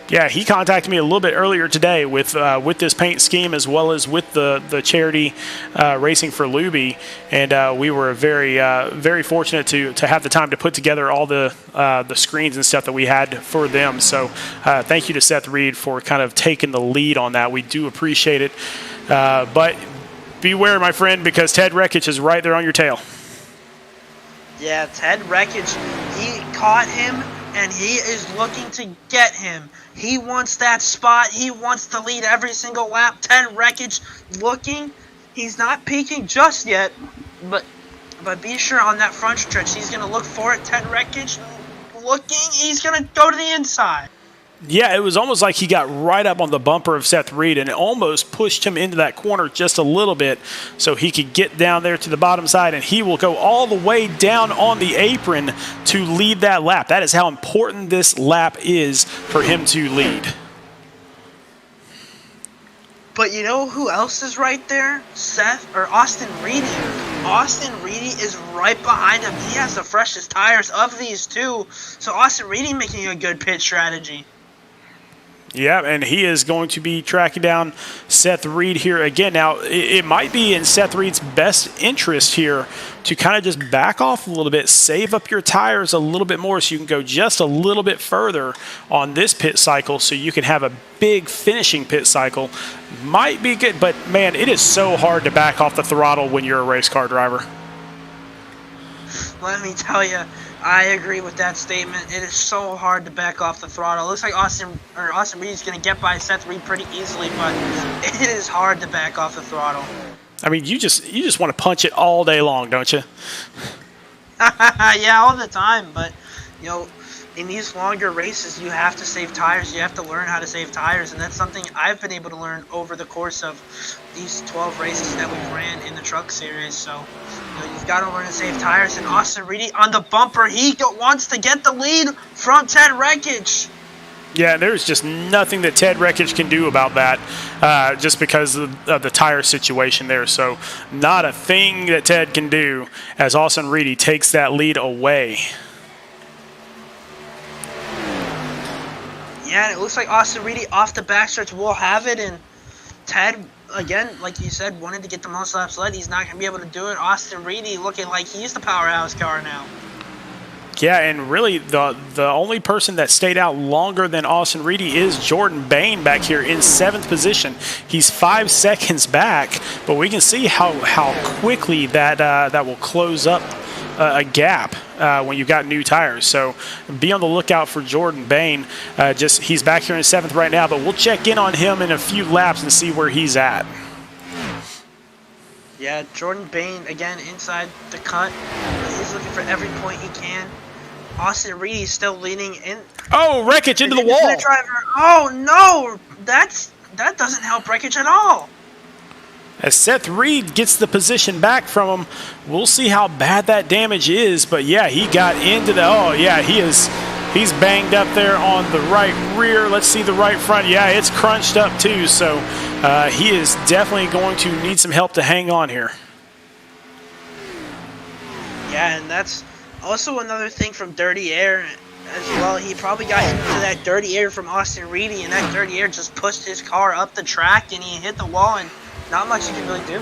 Yeah, he contacted me a little bit earlier today with this paint scheme as well as with the charity Racing for Luby, and we were very fortunate to have the time to put together all the screens and stuff that we had for them. So thank you to Seth Reid for kind of taking the lead on that. We do appreciate it, but beware, my friend, because Ted Rekich is right there on your tail. Yeah, Ted Rekich, he caught him, and he is looking to get him. He wants that spot. He wants to lead every single lap. Ted Rekich looking. He's not peaking just yet, but be sure on that front stretch, he's going to look for it. Ted Rekich looking. He's going to go to the inside. Yeah, it was almost like he got right up on the bumper of Seth Reid and it almost pushed him into that corner just a little bit so he could get down there to the bottom side, and he will go all the way down on the apron to lead that lap. That is how important this lap is for him to lead. But you know who else is right there? Austin Reedy. Austin Reedy is right behind him. He has the freshest tires of these two. So Austin Reedy making a good pit strategy. Yeah, and he is going to be tracking down Seth Reid here again. Now, it might be in Seth Reid's best interest here to kind of just back off a little bit, save up your tires a little bit more so you can go just a little bit further on this pit cycle so you can have a big finishing pit cycle. Might be good, but, man, it is so hard to back off the throttle when you're a race car driver. Let me tell you, I agree with that statement. It is so hard to back off the throttle. It looks like Austin Reed is going to get by Seth Reid pretty easily, but it is hard to back off the throttle. I mean, you just want to punch it all day long, don't you? Yeah, all the time. But in these longer races, you have to save tires. You have to learn how to save tires, and that's something I've been able to learn over the course of these 12 races that we've ran in the truck series. So you've got to learn to save tires. And Austin Reedy on the bumper, he wants to get the lead from Ted Rekich. Yeah, there's just nothing that Ted Wreckage can do about that just because of the tire situation there. So not a thing that Ted can do as Austin Reedy takes that lead away. Yeah, and it looks like Austin Reedy off the backstretch will have it, and Ted, again, like you said, wanted to get the most laps led. He's not going to be able to do it. Austin Reedy looking like he's the powerhouse car now. Yeah, and really the only person that stayed out longer than Austin Reedy is Jordan Bayne back here in 7th position. He's 5 seconds back, but we can see how quickly that will close up a gap when you've got new tires. So be on the lookout for Jordan Bayne. He's back here in 7th right now, but we'll check in on him in a few laps and see where he's at. Yeah, Jordan Bayne, again, inside the cut. He's looking for every point he can. Austin Reedy still leading in. Oh, Wreckage into the wall. Driver. Oh, no. That doesn't help Wreckage at all. As Seth Reid gets the position back from him, we'll see how bad that damage is. But, yeah, he got into the – oh, yeah, he's banged up there on the right rear. Let's see the right front. Yeah, it's crunched up too. So he is definitely going to need some help to hang on here. Yeah, and that's also another thing from Dirty Air as well. He probably got into that dirty air from Austin Reedy, and that dirty air just pushed his car up the track, and he hit the wall, and not much he can really do.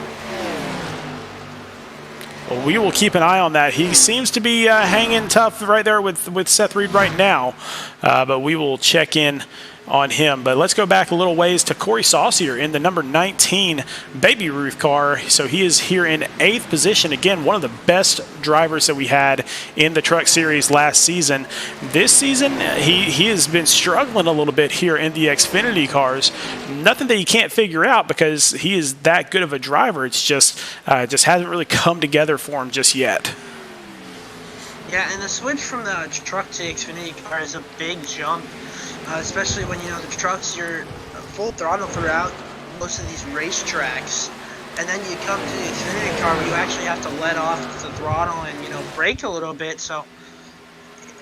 Well, we will keep an eye on that. He seems to be hanging tough right there with Seth Reid right now, but we will check in on him. But let's go back a little ways to Corey Saucier in the number 19 Baby Ruth car. So he is here in 8th position. Again, one of the best drivers that we had in the Truck Series last season. This season, he has been struggling a little bit here in the Xfinity cars. Nothing that he can't figure out because he is that good of a driver. It's just hasn't really come together for him just yet. Yeah, and the switch from the truck to Xfinity car is a big jump. Especially when, the trucks, you're full throttle throughout most of these racetracks. And then you come to the Xfinity car where you actually have to let off the throttle and, brake a little bit. So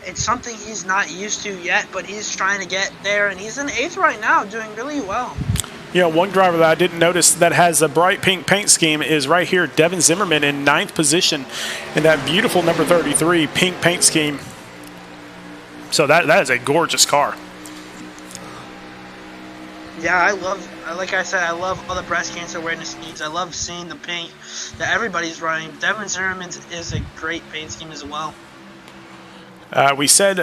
it's something he's not used to yet, but he's trying to get there. And he's in 8th right now, doing really well. One driver that I didn't notice that has a bright pink paint scheme is right here, Devin Zimmerman in 9th position in that beautiful number 33 pink paint scheme. So that is a gorgeous car. Yeah, like I said, I love all the breast cancer awareness schemes. I love seeing the paint that everybody's running. Devin Zimmerman is a great paint scheme as well. We said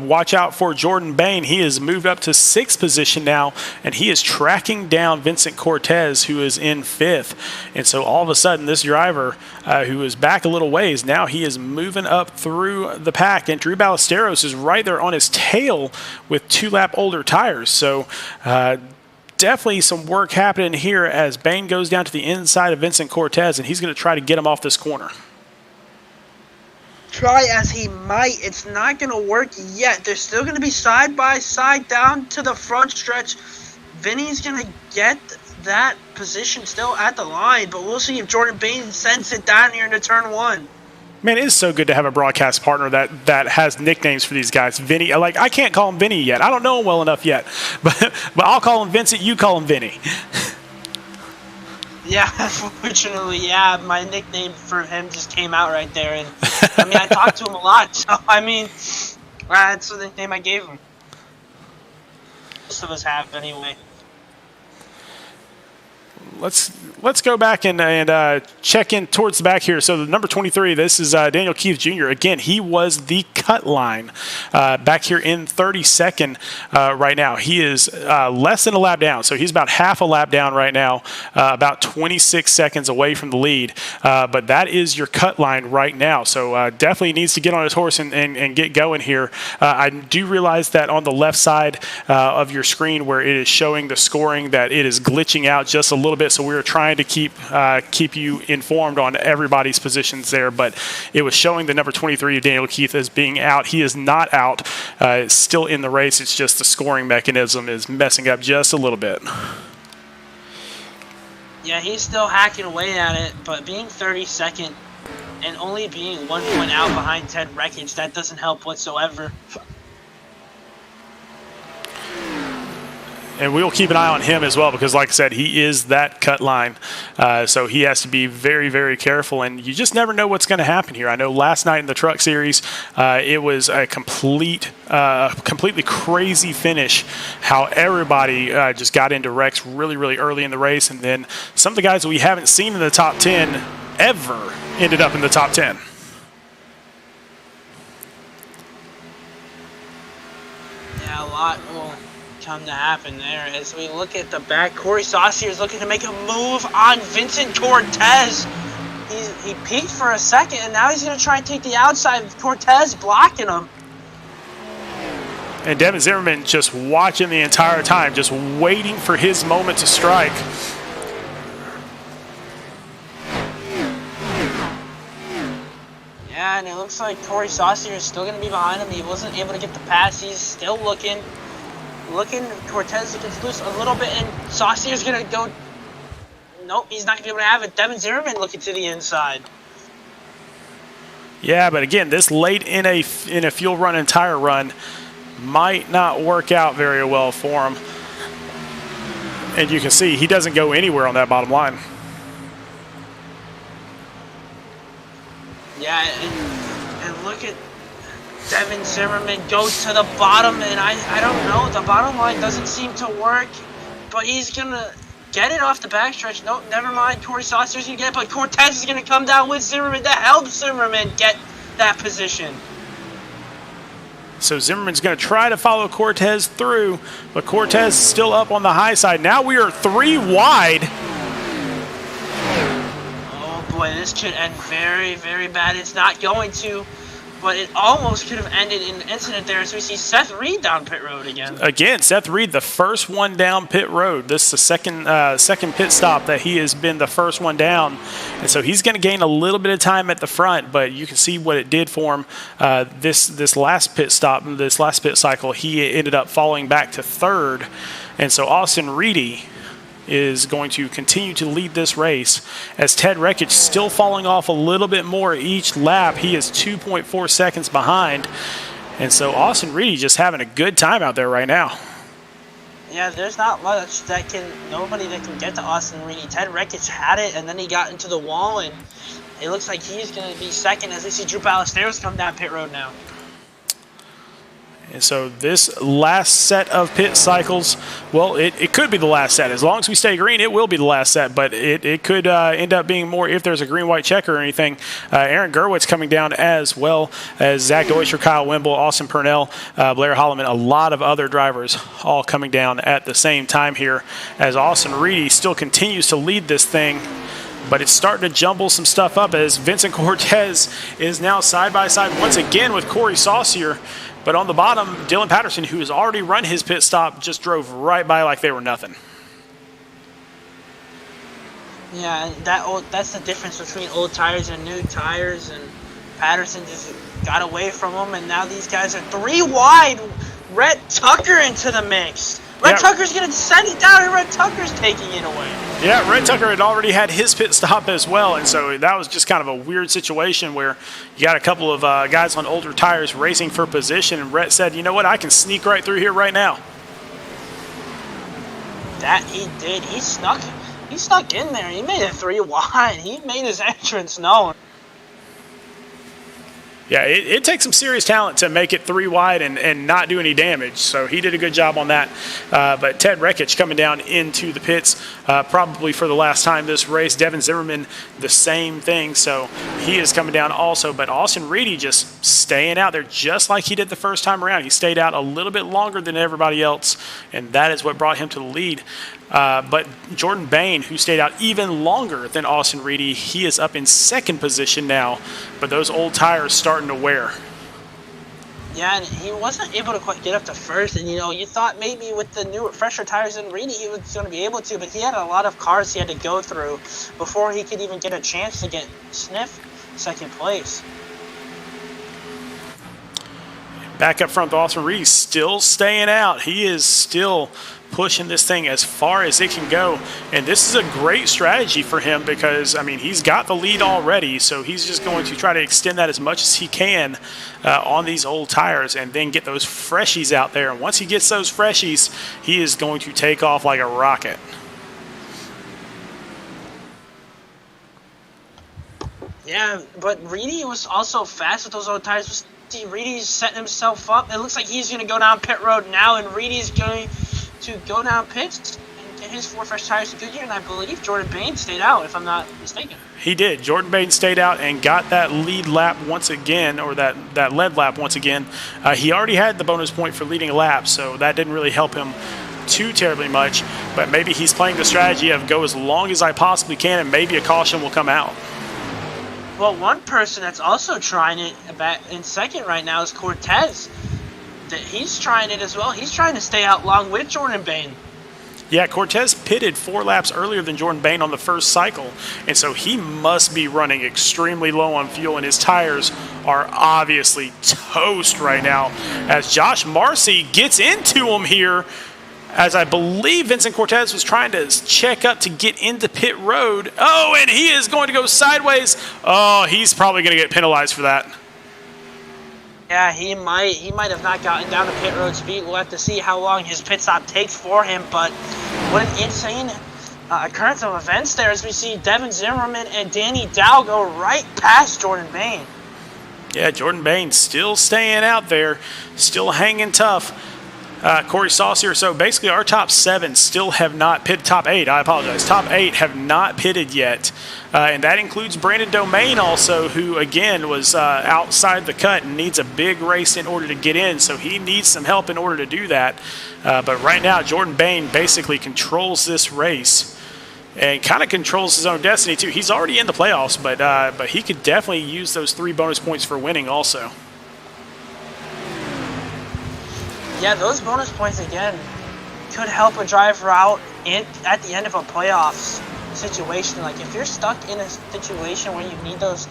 watch out for Jordan Bayne. He has moved up to 6th position now, and he is tracking down Vincent Cortez, who is in 5th. And so all of a sudden, this driver, who is back a little ways, now he is moving up through the pack. And Drew Ballesteros is right there on his tail with 2-lap older tires. So definitely some work happening here as Bayne goes down to the inside of Vincent Cortez, and he's going to try to get him off this corner. Try as he might, it's not going to work yet. They're still going to be side by side down to the front stretch. Vinny's going to get that position still at the line, but we'll see if Jordan Bayne sends it down here into turn 1. Man, it is so good to have a broadcast partner that has nicknames for these guys. Vinny, I can't call him Vinny yet. I don't know him well enough yet, but I'll call him Vincent. You call him Vinny. Yeah, unfortunately, yeah, my nickname for him just came out right there, and I talked to him a lot, so that's the nickname I gave him. Most of us have, anyway. Let's go back and check in towards the back here. So the number 23, this is Daniel Keith Jr. Again, he was the cut line back here in 32nd right now. He is less than a lap down, so he's about half a lap down right now, about 26 seconds away from the lead. But that is your cut line right now, so definitely needs to get on his horse and get going here. I do realize that on the left side of your screen where it is showing the scoring that it is glitching out just a little bit, so we were trying to keep you informed on everybody's positions there, but it was showing the number 23 of Daniel Keith as being out. He is not out. It's still in the race. It's just the scoring mechanism is messing up just a little bit. Yeah, he's still hacking away at it, but being 32nd and only being 1 point out behind Ted Wreckage, that doesn't help whatsoever. And we'll keep an eye on him as well because, like I said, he is that cut line. So he has to be very, very careful. And you just never know what's going to happen here. I know last night in the Truck Series, it was a completely crazy finish, how everybody just got into wrecks really, really early in the race. And then some of the guys that we haven't seen in the top 10 ever ended up in the top 10. Yeah, a lot will come to happen there as we look at the back. Corey Saucier is looking to make a move on Vincent Cortez. He peaked for a second, and now he's going to try and take the outside with Cortez blocking him. And Devin Zimmerman just watching the entire time, just waiting for his moment to strike. Yeah, and it looks like Corey Saucier is still going to be behind him. He wasn't able to get the pass. He's still looking. Cortez gets loose a little bit, and Saucier's going to go. Nope, he's not going to be able to have it. Devin Zimmerman looking to the inside. Yeah, but again, this late in a fuel run and tire run might not work out very well for him. And you can see he doesn't go anywhere on that bottom line. Yeah, and look at Devin Zimmerman go to the bottom, and I don't know, the bottom line doesn't seem to work, but he's going to get it off the backstretch. Nope, never mind, Corey Saucier's going to get it, but Cortez is going to come down with Zimmerman to help Zimmerman get that position. So Zimmerman's going to try to follow Cortez through, but Cortez is still up on the high side. Now we are 3 wide. Oh boy, this could end very, very bad. It's not going to, but it almost could have ended in an incident there as we see Seth Reid down pit road again. Again, Seth Reid, the first one down pit road. This is the second pit stop that he has been the first one down. And so he's going to gain a little bit of time at the front, but you can see what it did for him. This last pit stop, this last pit cycle, he ended up falling back to third. And so Austin Reedy is going to continue to lead this race as Ted Rekich still falling off a little bit more each lap. He is 2.4 seconds behind. And so Austin Reedy just having a good time out there right now. Yeah, there's not much nobody that can get to Austin Reedy. Ted Rekich had it, and then he got into the wall, and it looks like he's going to be second as we see Drew Ballesteros come down pit road now. And so this last set of pit cycles, well, it could be the last set. As long as we stay green, it will be the last set. But it could end up being more if there's a green-white checker or anything. Aaron Gerwitz coming down as well as Zach Deutscher, Kyle Wimble, Austin Purnell, Blair Holloman, a lot of other drivers all coming down at the same time here as Austin Reedy still continues to lead this thing. But it's starting to jumble some stuff up as Vincent Cortez is now side by side once again with Corey Saucier. But on the bottom, Dylan Patterson, who has already run his pit stop, just drove right by like they were nothing. Yeah, and that's the difference between old tires and new tires. And Patterson just got away from them, and now these guys are 3 wide. Rhett Tucker into the mix. Rhett Tucker's going to send it down, and Rhett Tucker's taking it away. Yeah, Rhett Tucker had already had his pit stop as well, and so that was just kind of a weird situation where you got a couple of guys on older tires racing for position, and Rhett said, you know what, I can sneak right through here right now. That he did. He snuck in there. He made it 3 wide. He made his entrance known. Yeah, it takes some serious talent to make it 3 wide and not do any damage. So he did a good job on that. But Ted Rekich coming down into the pits probably for the last time this race. Devin Zimmerman, the same thing. So he is coming down also. But Austin Reedy just staying out there just like he did the first time around. He stayed out a little bit longer than everybody else, and that is what brought him to the lead. But Jordan Bain, who stayed out even longer than Austin Reedy, he is up in second position now. But those old tires starting to wear. Yeah, and he wasn't able to quite get up to first. And, you thought maybe with the newer, fresher tires than Reedy, he was going to be able to. But he had a lot of cars he had to go through before he could even get a chance to sniff second place. Back up front, Austin Reedy still staying out. He is still pushing this thing as far as it can go. And this is a great strategy for him because, I mean, he's got the lead already, so he's just going to try to extend that as much as he can on these old tires and then get those freshies out there. And once he gets those freshies, he is going to take off like a rocket. Yeah, but Reedy was also fast with those old tires. See, Reedy's setting himself up. It looks like he's going to go down pit road now, and Reedy's going to go down pits and get his 4 fresh tires to Goodyear, and I believe Jordan Bain stayed out, if I'm not mistaken. He did. Jordan Bain stayed out and got that lead lap once again, or that lead lap once again. He already had the bonus point for leading a lap, so that didn't really help him too terribly much, but maybe he's playing the strategy of go as long as I possibly can, and maybe a caution will come out. Well, one person that's also trying it in second right now is Cortez. He's trying it as well. He's trying to stay out long with Jordan Bain. Yeah, Cortez pitted 4 laps earlier than Jordan Bain on the first cycle, and so he must be running extremely low on fuel, and his tires are obviously toast right now as Josh Marcy gets into him here, as I believe Vincent Cortez was trying to check up to get into pit road. Oh, and he is going to go sideways. Oh, he's probably going to get penalized for that. Yeah, he might have not gotten down to pit road speed. We'll have to see how long his pit stop takes for him, but what an insane occurrence of events there as we see Devin Zimmerman and Danny Dow go right past Jordan Bain. Yeah, Jordan Bain still staying out there, still hanging tough. Corey Saucier, so basically our top 7 still have not pitted. Top 8, I apologize. Top 8 have not pitted yet. And that includes Brandon Domain also, who again was outside the cut and needs a big race in order to get in. So he needs some help in order to do that. But right now, Jordan Bain basically controls this race and kind of controls his own destiny too. He's already in the playoffs, but he could definitely use those 3 bonus points for winning also. Yeah, those bonus points, again, could help a driver out at the end of a playoffs situation. Like, if you're stuck in a situation where you need those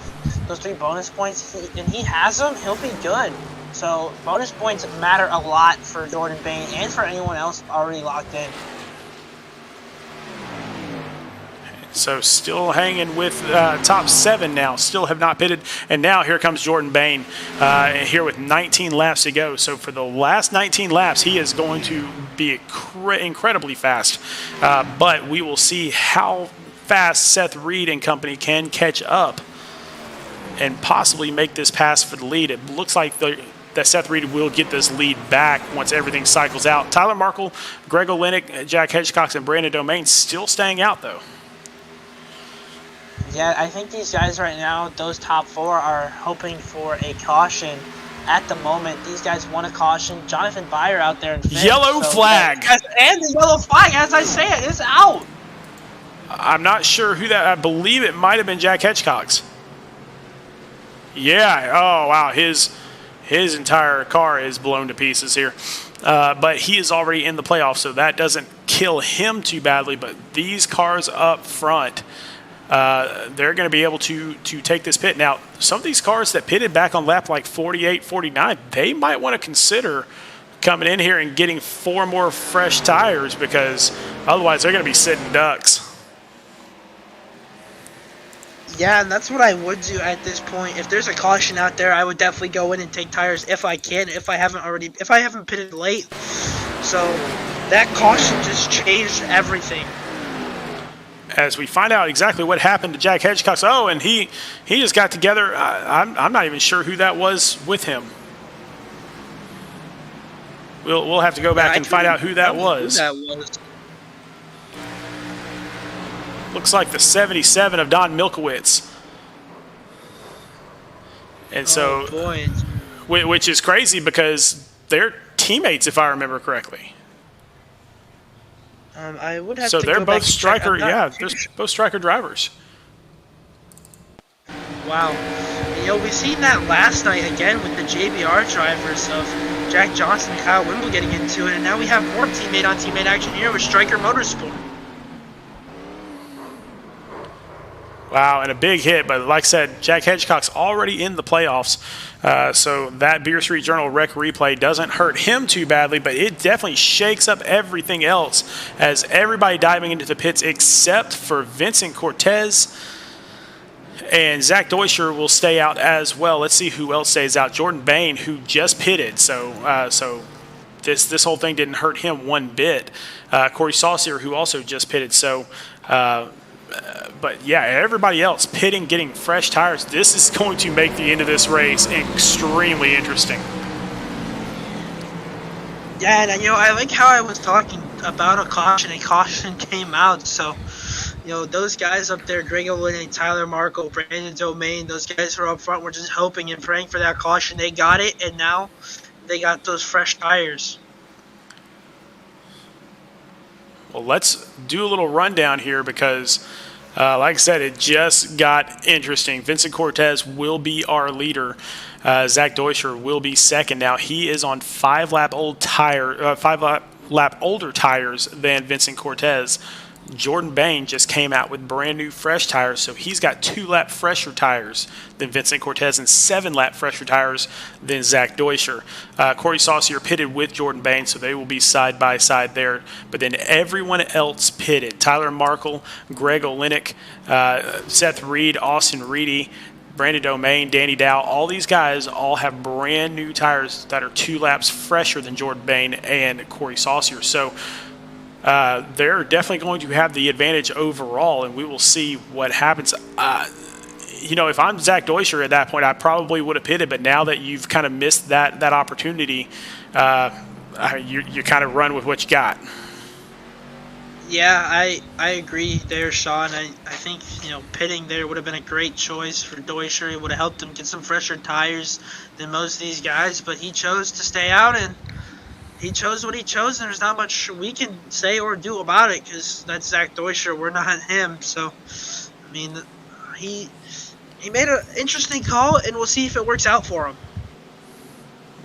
3 bonus points, and he has them, he'll be good. So, bonus points matter a lot for Jordan Bain and for anyone else already locked in. So still hanging with top 7 now, still have not pitted. And now here comes Jordan Bain here with 19 laps to go. So for the last 19 laps, he is going to be incredibly fast. But we will see how fast Seth Reid and company can catch up and possibly make this pass for the lead. It looks like that Seth Reid will get this lead back once everything cycles out. Tyler Markle, Greg Olynyk, Jack Hedgecox, and Brandon Domain still staying out, though. Yeah, I think these guys right now, those top 4, are hoping for a caution. At the moment, these guys want a caution. Jonathan Byer out there in fifth. Yellow flag. And the yellow flag, as I say it, is out. I'm not sure who that, I believe it might have been Jack Hedgecox. Yeah, oh wow, his entire car is blown to pieces here. But he is already in the playoffs, so that doesn't kill him too badly. But these cars up front, they're going to be able to take this pit. Now, some of these cars that pitted back on lap like 48, 49, they might want to consider coming in here and getting 4 more fresh tires because otherwise they're going to be sitting ducks. Yeah, and that's what I would do at this point. If there's a caution out there, I would definitely go in and take tires if I can, if I haven't pitted late. So that caution just changed everything. As we find out exactly what happened to Jack Hedgecox. Oh, and he just got together. I'm not even sure who that was with him. We'll have to go back and find out who that was. Looks like the 77 of Don Milkowitz. And so, boy. Which is crazy because they're teammates, if I remember correctly. I would have so to they're go both back striker. Yeah, they're sure. both striker drivers. Wow. We've seen that last night again with the JBR drivers of Jack Johnson and Kyle Wimble getting into it, and now we have more teammate-on-teammate action here with Striker Motorsport. Wow, and a big hit. But like I said, Jack Hedgecock's already in the playoffs. So that Beer Street Journal Rec replay doesn't hurt him too badly, but it definitely shakes up everything else as everybody diving into the pits except for Vincent Cortez. And Zach Deuscher will stay out as well. Let's see who else stays out. Jordan Bain, who just pitted. So this whole thing didn't hurt him one bit. Corey Saucier, who also just pitted. But yeah, everybody else pitting, getting fresh tires. This is going to make the end of this race extremely interesting. Yeah, and I like how I was talking about a caution. A caution came out, so those guys up there, Greg Olynyk, Tyler Markle, Brandon Domain, those guys who are up front were just hoping and praying for that caution. They got it, and now they got those fresh tires. Well, let's do a little rundown here because, like I said, it just got interesting. Vincent Cortez will be our leader. Zach Deuscher will be second. Now, he is on 5 lap older tires than Vincent Cortez. Jordan Bain just came out with brand new fresh tires, so he's got 2 lap fresher tires than Vincent Cortez and 7 lap fresher tires than Zach Deuscher. Corey Saucier pitted with Jordan Bain, so they will be side by side there. But then everyone else pitted: Tyler Markle, Greg Olynyk, Seth Reid, Austin Reedy, Brandon Domain, Danny Dow. All these guys all have brand new tires that are 2 laps fresher than Jordan Bain and Corey Saucier. So they're definitely going to have the advantage overall, and we will see what happens. If I'm Zach Deuscher at that point, I probably would have pitted, but now that you've kind of missed that opportunity, you kind of run with what you got. Yeah, I agree there, Sean. I think, pitting there would have been a great choice for Deuscher. It would have helped him get some fresher tires than most of these guys, but he chose to stay out, and he chose what he chose, and there's not much we can say or do about it because that's Zach Deuscher. We're not him. So, he made an interesting call, and we'll see if it works out for him.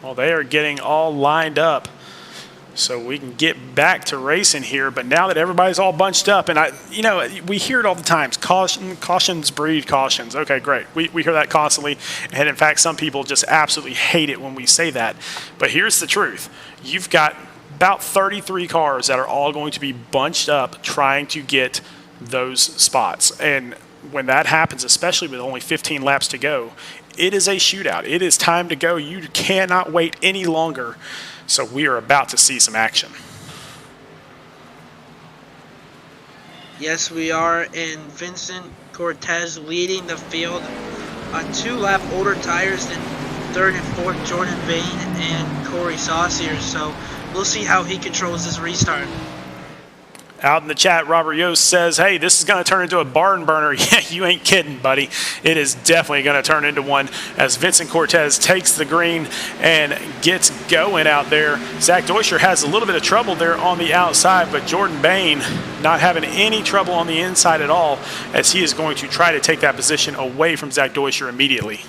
Well, they are getting all lined up so we can get back to racing here. But now that everybody's all bunched up, and we hear it all the time. Cautions breed cautions. Okay, great. We hear that constantly. And in fact, some people just absolutely hate it when we say that. But here's the truth. You've got about 33 cars that are all going to be bunched up trying to get those spots. And when that happens, especially with only 15 laps to go, it is a shootout. It is time to go. You cannot wait any longer. So we are about to see some action. Yes, we are. And Vincent Cortez leading the field on 2 lap older tires than 3rd and 4th Jordan Bain and Corey Saucier. So we'll see how he controls this restart. Out in the chat, Robert Yost says, hey, this is going to turn into a barn burner. Yeah, you ain't kidding, buddy. It is definitely going to turn into one as Vincent Cortez takes the green and gets going out there. Zach Deuscher has a little bit of trouble there on the outside, but Jordan Bain not having any trouble on the inside at all as he is going to try to take that position away from Zach Deuscher immediately.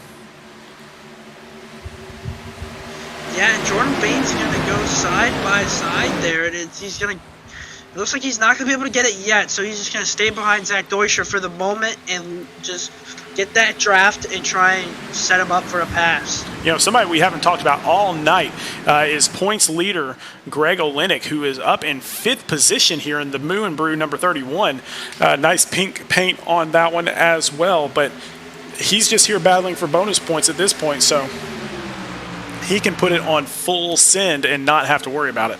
Yeah, and Jordan Bain's going to go side by side there. It looks like he's not going to be able to get it yet, so he's just going to stay behind Zach Deuscher for the moment and just get that draft and try and set him up for a pass. Somebody we haven't talked about all night is points leader Greg Olynyk, who is up in 5th position here in the Moo and Brew number 31. Nice pink paint on that one as well, but he's just here battling for bonus points at this point, so he can put it on full send and not have to worry about it.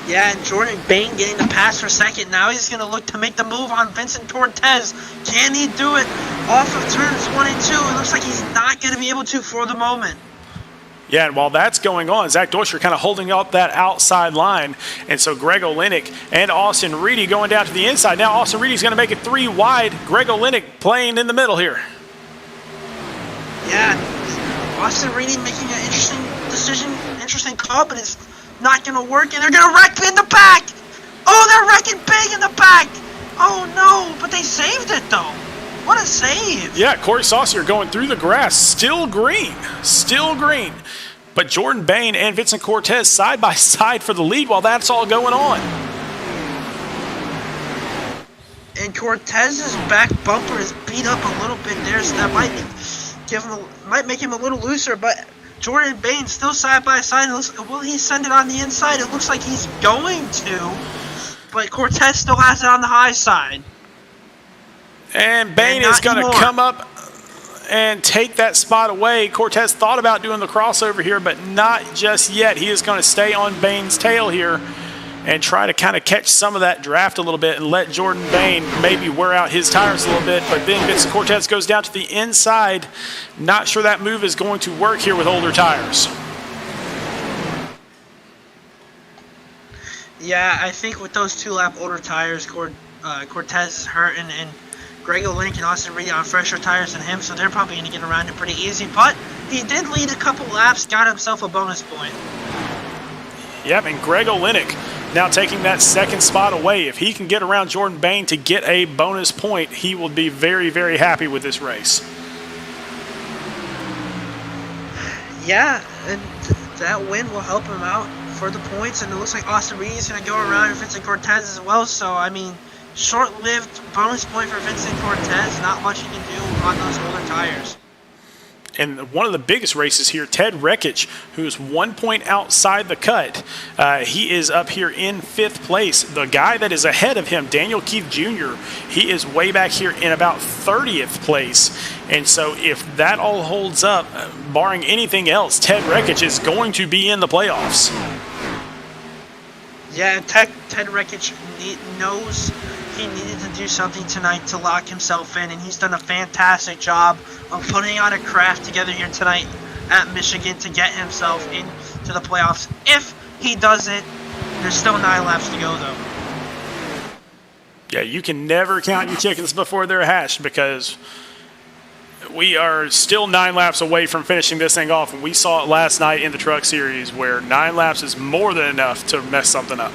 Yeah, and Jordan Bain getting the pass for second. Now he's going to look to make the move on Vincent Cortez. Can he do it off of turns 1 and 2? It looks like he's not going to be able to for the moment. Yeah, and while that's going on, Zach Deuscher kind of holding up that outside line. And so Greg Olynyk and Austin Reedy going down to the inside. Now Austin Reedy's going to make it 3 wide. Greg Olynyk playing in the middle here. Yeah, Austin Reedy making an interesting decision, interesting call, but it's not going to work, and they're going to wreck in the back. Oh, they're wrecking big in the back. Oh, no, but they saved it, though. What a save. Yeah, Corey Saucier going through the grass. Still green. But Jordan Bain and Vincent Cortez side by side for the lead while that's all going on. And Cortez's back bumper is beat up a little bit there, so that might make him a little looser. But Jordan Bayne still side by side. Will he send it on the inside? It looks like he's going to, but Cortez still has it on the high side. And Bayne is going to come up and take that spot away. Cortez thought about doing the crossover here, but not just yet. He is going to stay on Bayne's tail here and try to kind of catch some of that draft a little bit and let Jordan Bayne maybe wear out his tires a little bit. But then Vincent Cortez goes down to the inside. Not sure that move is going to work here with older tires. Yeah, I think with those 2-lap older tires, Cortez is hurt, and Greg Olynyk and Austin Reed on fresher tires than him, so they're probably going to get around it pretty easy. But he did lead a couple laps, got himself a bonus point. Yep, and Greg Olynyk now taking that second spot away. If he can get around Jordan Bayne to get a bonus point, he will be very, very happy with this race. Yeah, and that win will help him out for the points, and it looks like Austin Reed is going to go around Vincent Cortez as well. So, I mean, short-lived bonus point for Vincent Cortez. Not much he can do on those older tires. And one of the biggest races here, Ted Rekich, who's 1 point outside the cut. He is up here in 5th place. The guy that is ahead of him, Daniel Keith Jr., he is way back here in about 30th place. And so if that all holds up, barring anything else, Ted Rekich is going to be in the playoffs. Yeah, Ted Rekich knows he needed to do something tonight to lock himself in, and he's done a fantastic job of putting on a craft together here tonight at Michigan to get himself into the playoffs. If he does it, there's still 9 laps to go, though. Yeah, you can never count your chickens before they're hatched, because we are still 9 laps away from finishing this thing off, and we saw it last night in the Truck Series where 9 laps is more than enough to mess something up.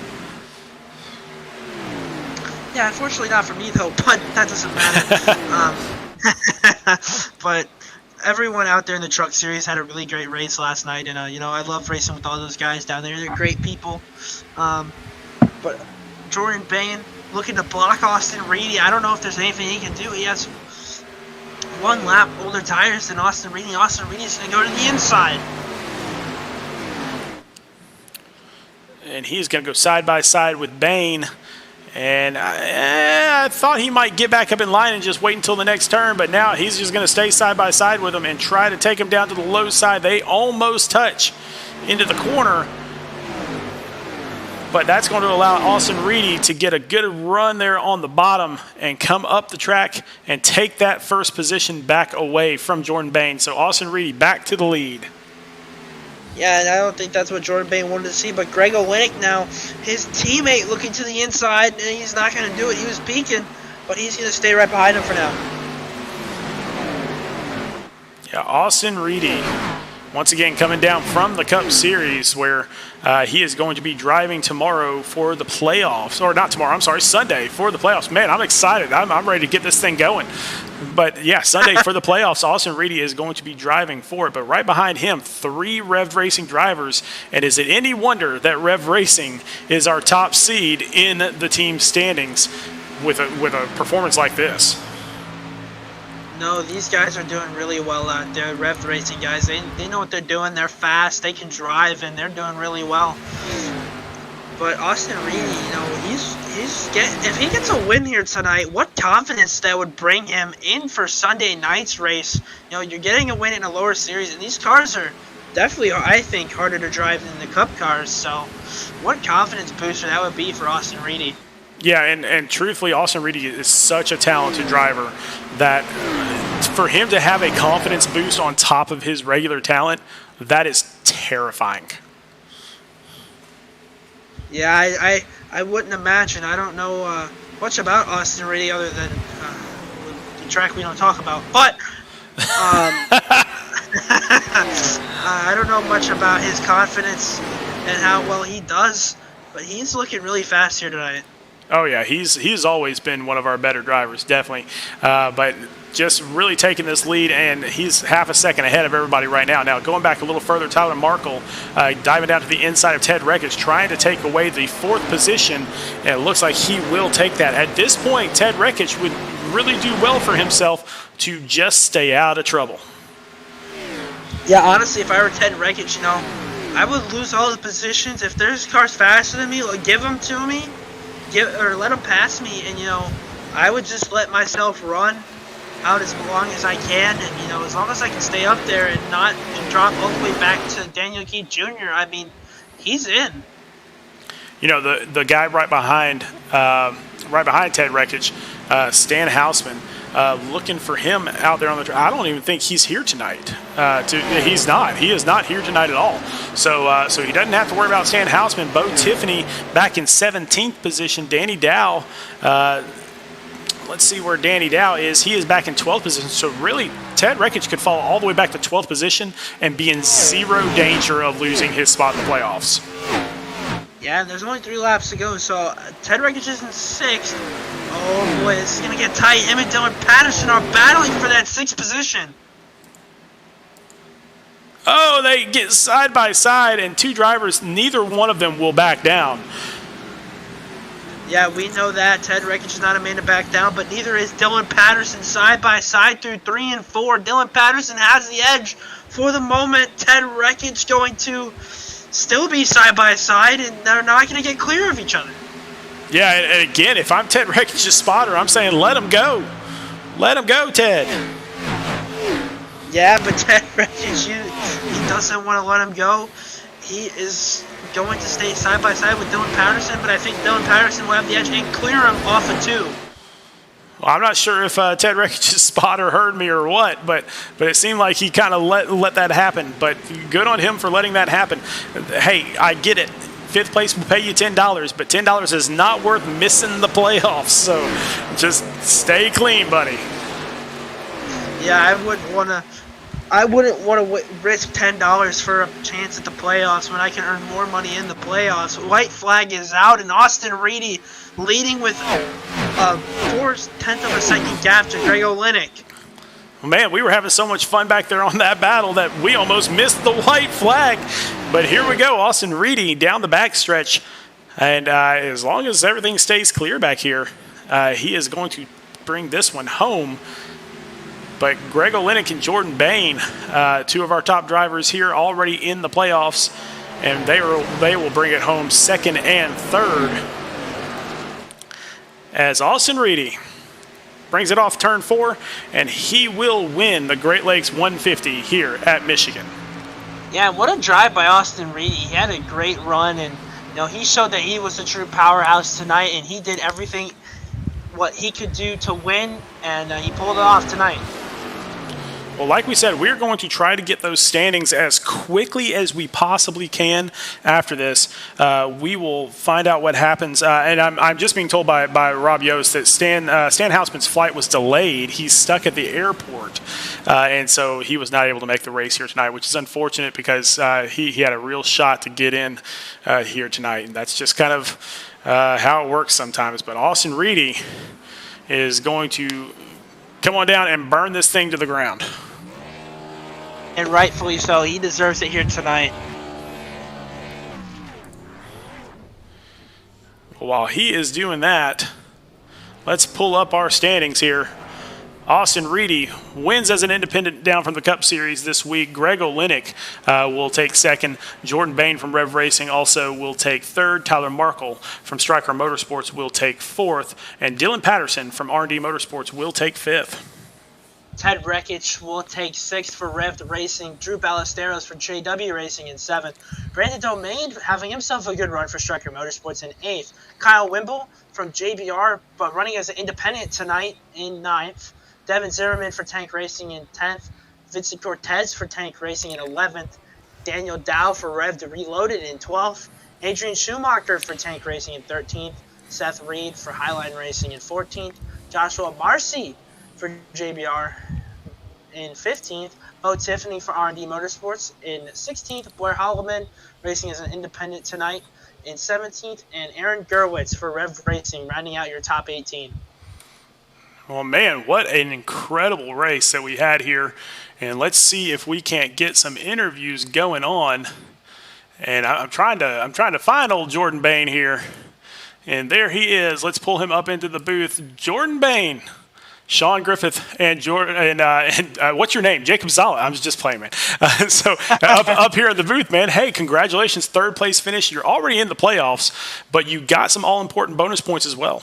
Yeah, unfortunately not for me, though, but that doesn't matter. But everyone out there in the Truck Series had a really great race last night, and, I love racing with all those guys down there. They're great people. But Jordan Bayne looking to block Austin Reed. I don't know if there's anything he can do. He has 1 lap older tires than Austin Reed. Austin Reed is going to go to the inside. And he's going to go side by side with Bayne. And I thought he might get back up in line and just wait until the next turn, but now he's just going to stay side by side with him and try to take him down to the low side. They almost touch into the corner, but that's going to allow Austin Reed to get a good run there on the bottom and come up the track and take that first position back away from Jordan Bayne. So Austin Reed back to the lead. Yeah, and I don't think that's what Jordan Bayne wanted to see. But Greg Olynyk now, his teammate looking to the inside, and he's not going to do it. He was peeking, but he's going to stay right behind him for now. Yeah, Austin Reed, once again coming down from the Cup Series where he is going to be driving tomorrow for the playoffs. Or not tomorrow, I'm sorry, Sunday for the playoffs. Man, I'm excited. I'm ready to get this thing going. But, yeah, Sunday for the playoffs, Austin Reed is going to be driving for it. But right behind him, 3 Rev Racing drivers. And is it any wonder that Rev Racing is our top seed in the team standings with a performance like this? No, these guys are doing really well out there. Rev Racing guys, they know what they're doing. They're fast, they can drive, and they're doing really well. But Austin Reed, if he gets a win here tonight, what confidence that would bring him in for Sunday night's race. You're getting a win in a lower series, and these cars are definitely, I think, harder to drive than the Cup cars. So what confidence booster that would be for Austin Reed. Yeah, and truthfully, Austin Reed is such a talented driver that for him to have a confidence boost on top of his regular talent, that is terrifying. Yeah, I wouldn't imagine. I don't know much about Austin Reed other than the track we don't talk about. But I don't know much about his confidence and how well he does. But he's looking really fast here tonight. Oh yeah, he's always been one of our better drivers, definitely. But just really taking this lead, and he's half a second ahead of everybody right now. Now going back a little further, Tyler Markle diving down to the inside of Ted Reckich, trying to take away the 4th position, and it looks like he will take that. At this point, Ted Reckich would really do well for himself to just stay out of trouble. Yeah, honestly, if I were Ted Reckich, I would lose all the positions. If there's cars faster than me, give them to me. Or let them pass me, and I would just let myself run out as long as I can, and as long as I can stay up there and not drop all the way back to Daniel Keith Jr. I mean, he's in. The guy right behind Ted Reckich, Stan Hausman, looking for him out there on the track. I don't even think he's here tonight. He's not. He is not here tonight at all. So he doesn't have to worry about Stan Hausman. Bo Tiffany back in 17th position. Danny Dow. Let's see where Danny Dow is. He is back in 12th position. So really, Ted Reckich could fall all the way back to 12th position and be in zero danger of losing his spot in the playoffs. Yeah, there's only 3 laps to go, so Ted Reckich is in 6th. Oh boy, this is going to get tight. Him and Dylan Patterson are battling for that 6th position. Oh, they get side by side, and 2 drivers, neither one of them will back down. Yeah, we know that. Ted Reckich is not a man to back down, but neither is Dylan Patterson side by side through 3 and 4. Dylan Patterson has the edge for the moment. Ted Reckich going to still be side by side, and they're not going to get clear of each other. Yeah, and again, if I'm Ted Reckich's spotter, I'm saying let him go. Let him go, Ted. Yeah, but Ted Reckich, he doesn't want to let him go. He is going to stay side by side with Dylan Patterson, but I think Dylan Patterson will have the edge and clear him off of 2. Well, I'm not sure if Ted Reckich's spotter heard me or what, but it seemed like he kind of let that happen. But good on him for letting that happen. Hey, I get it. 5th place will pay you $10, but $10 is not worth missing the playoffs. So just stay clean, buddy. Yeah, I wouldn't want to risk $10 for a chance at the playoffs when I can earn more money in the playoffs. White flag is out, and Austin Reedy leading with a 4/10 of a second gap to Greg Olynyk. Man, we were having so much fun back there on that battle that we almost missed the white flag. But here we go, Austin Reedy down the backstretch. And as long as everything stays clear back here, he is going to bring this one home. But Greg Olynyk and Jordan Bain, 2 of our top drivers here, already in the playoffs. And they will bring it home 2nd and 3rd. As Austin Reedy brings it off turn 4, and he will win the Great Lakes 150 here at Michigan. Yeah, what a drive by Austin Reedy. He had a great run, and he showed that he was a true powerhouse tonight, and he did everything what he could do to win, and he pulled it off tonight. Well, like we said, we're going to try to get those standings as quickly as we possibly can after this. We will find out what happens. And I'm just being told by Rob Yost that Stan Hausman's flight was delayed. He's stuck at the airport. And so he was not able to make the race here tonight, which is unfortunate because he had a real shot to get in here tonight. And that's just kind of how it works sometimes. But Austin Reedy is going to come on down and burn this thing to the ground. And rightfully so. He deserves it here tonight. While he is doing that, let's pull up our standings here. Austin Reedy wins as an independent down from the Cup Series this week. Greg Olynyk will take 2nd. Jordan Bain from Rev Racing also will take 3rd. Tyler Markle from Stryker Motorsports will take 4th. And Dylan Patterson from R&D Motorsports will take 5th. Ted Reckich will take 6th for Rev Racing. Drew Ballesteros for JW Racing in 7th. Brandon Domain having himself a good run for Stryker Motorsports in 8th. Kyle Wimble from JBR, but running as an independent tonight in 9th. Devin Zimmerman for Tank Racing in 10th. Vincent Cortez for Tank Racing in 11th. Daniel Dow for Rev Reloaded in 12th. Adrian Schumacher for Tank Racing in 13th. Seth Reid for Highline Racing in 14th. Joshua Marcy for JBR in 15th. Bo Tiffany for R&D Motorsports in 16th. Blair Holloman racing as an independent tonight in 17th, and Aaron Gerwitz for Rev Racing rounding out your top 18. Well, man, what an incredible race that we had here. And let's see if we can't get some interviews going on. And I'm trying to find old Jordan Bain here. And there he is. Let's pull him up into the booth. Jordan Bain, Sean Griffith, and Jordan. And what's your name? Jacob Zala. I'm just playing, man. So up here in the booth, man. Hey, congratulations, third place finish. You're already in the playoffs, but you got some all-important bonus points as well.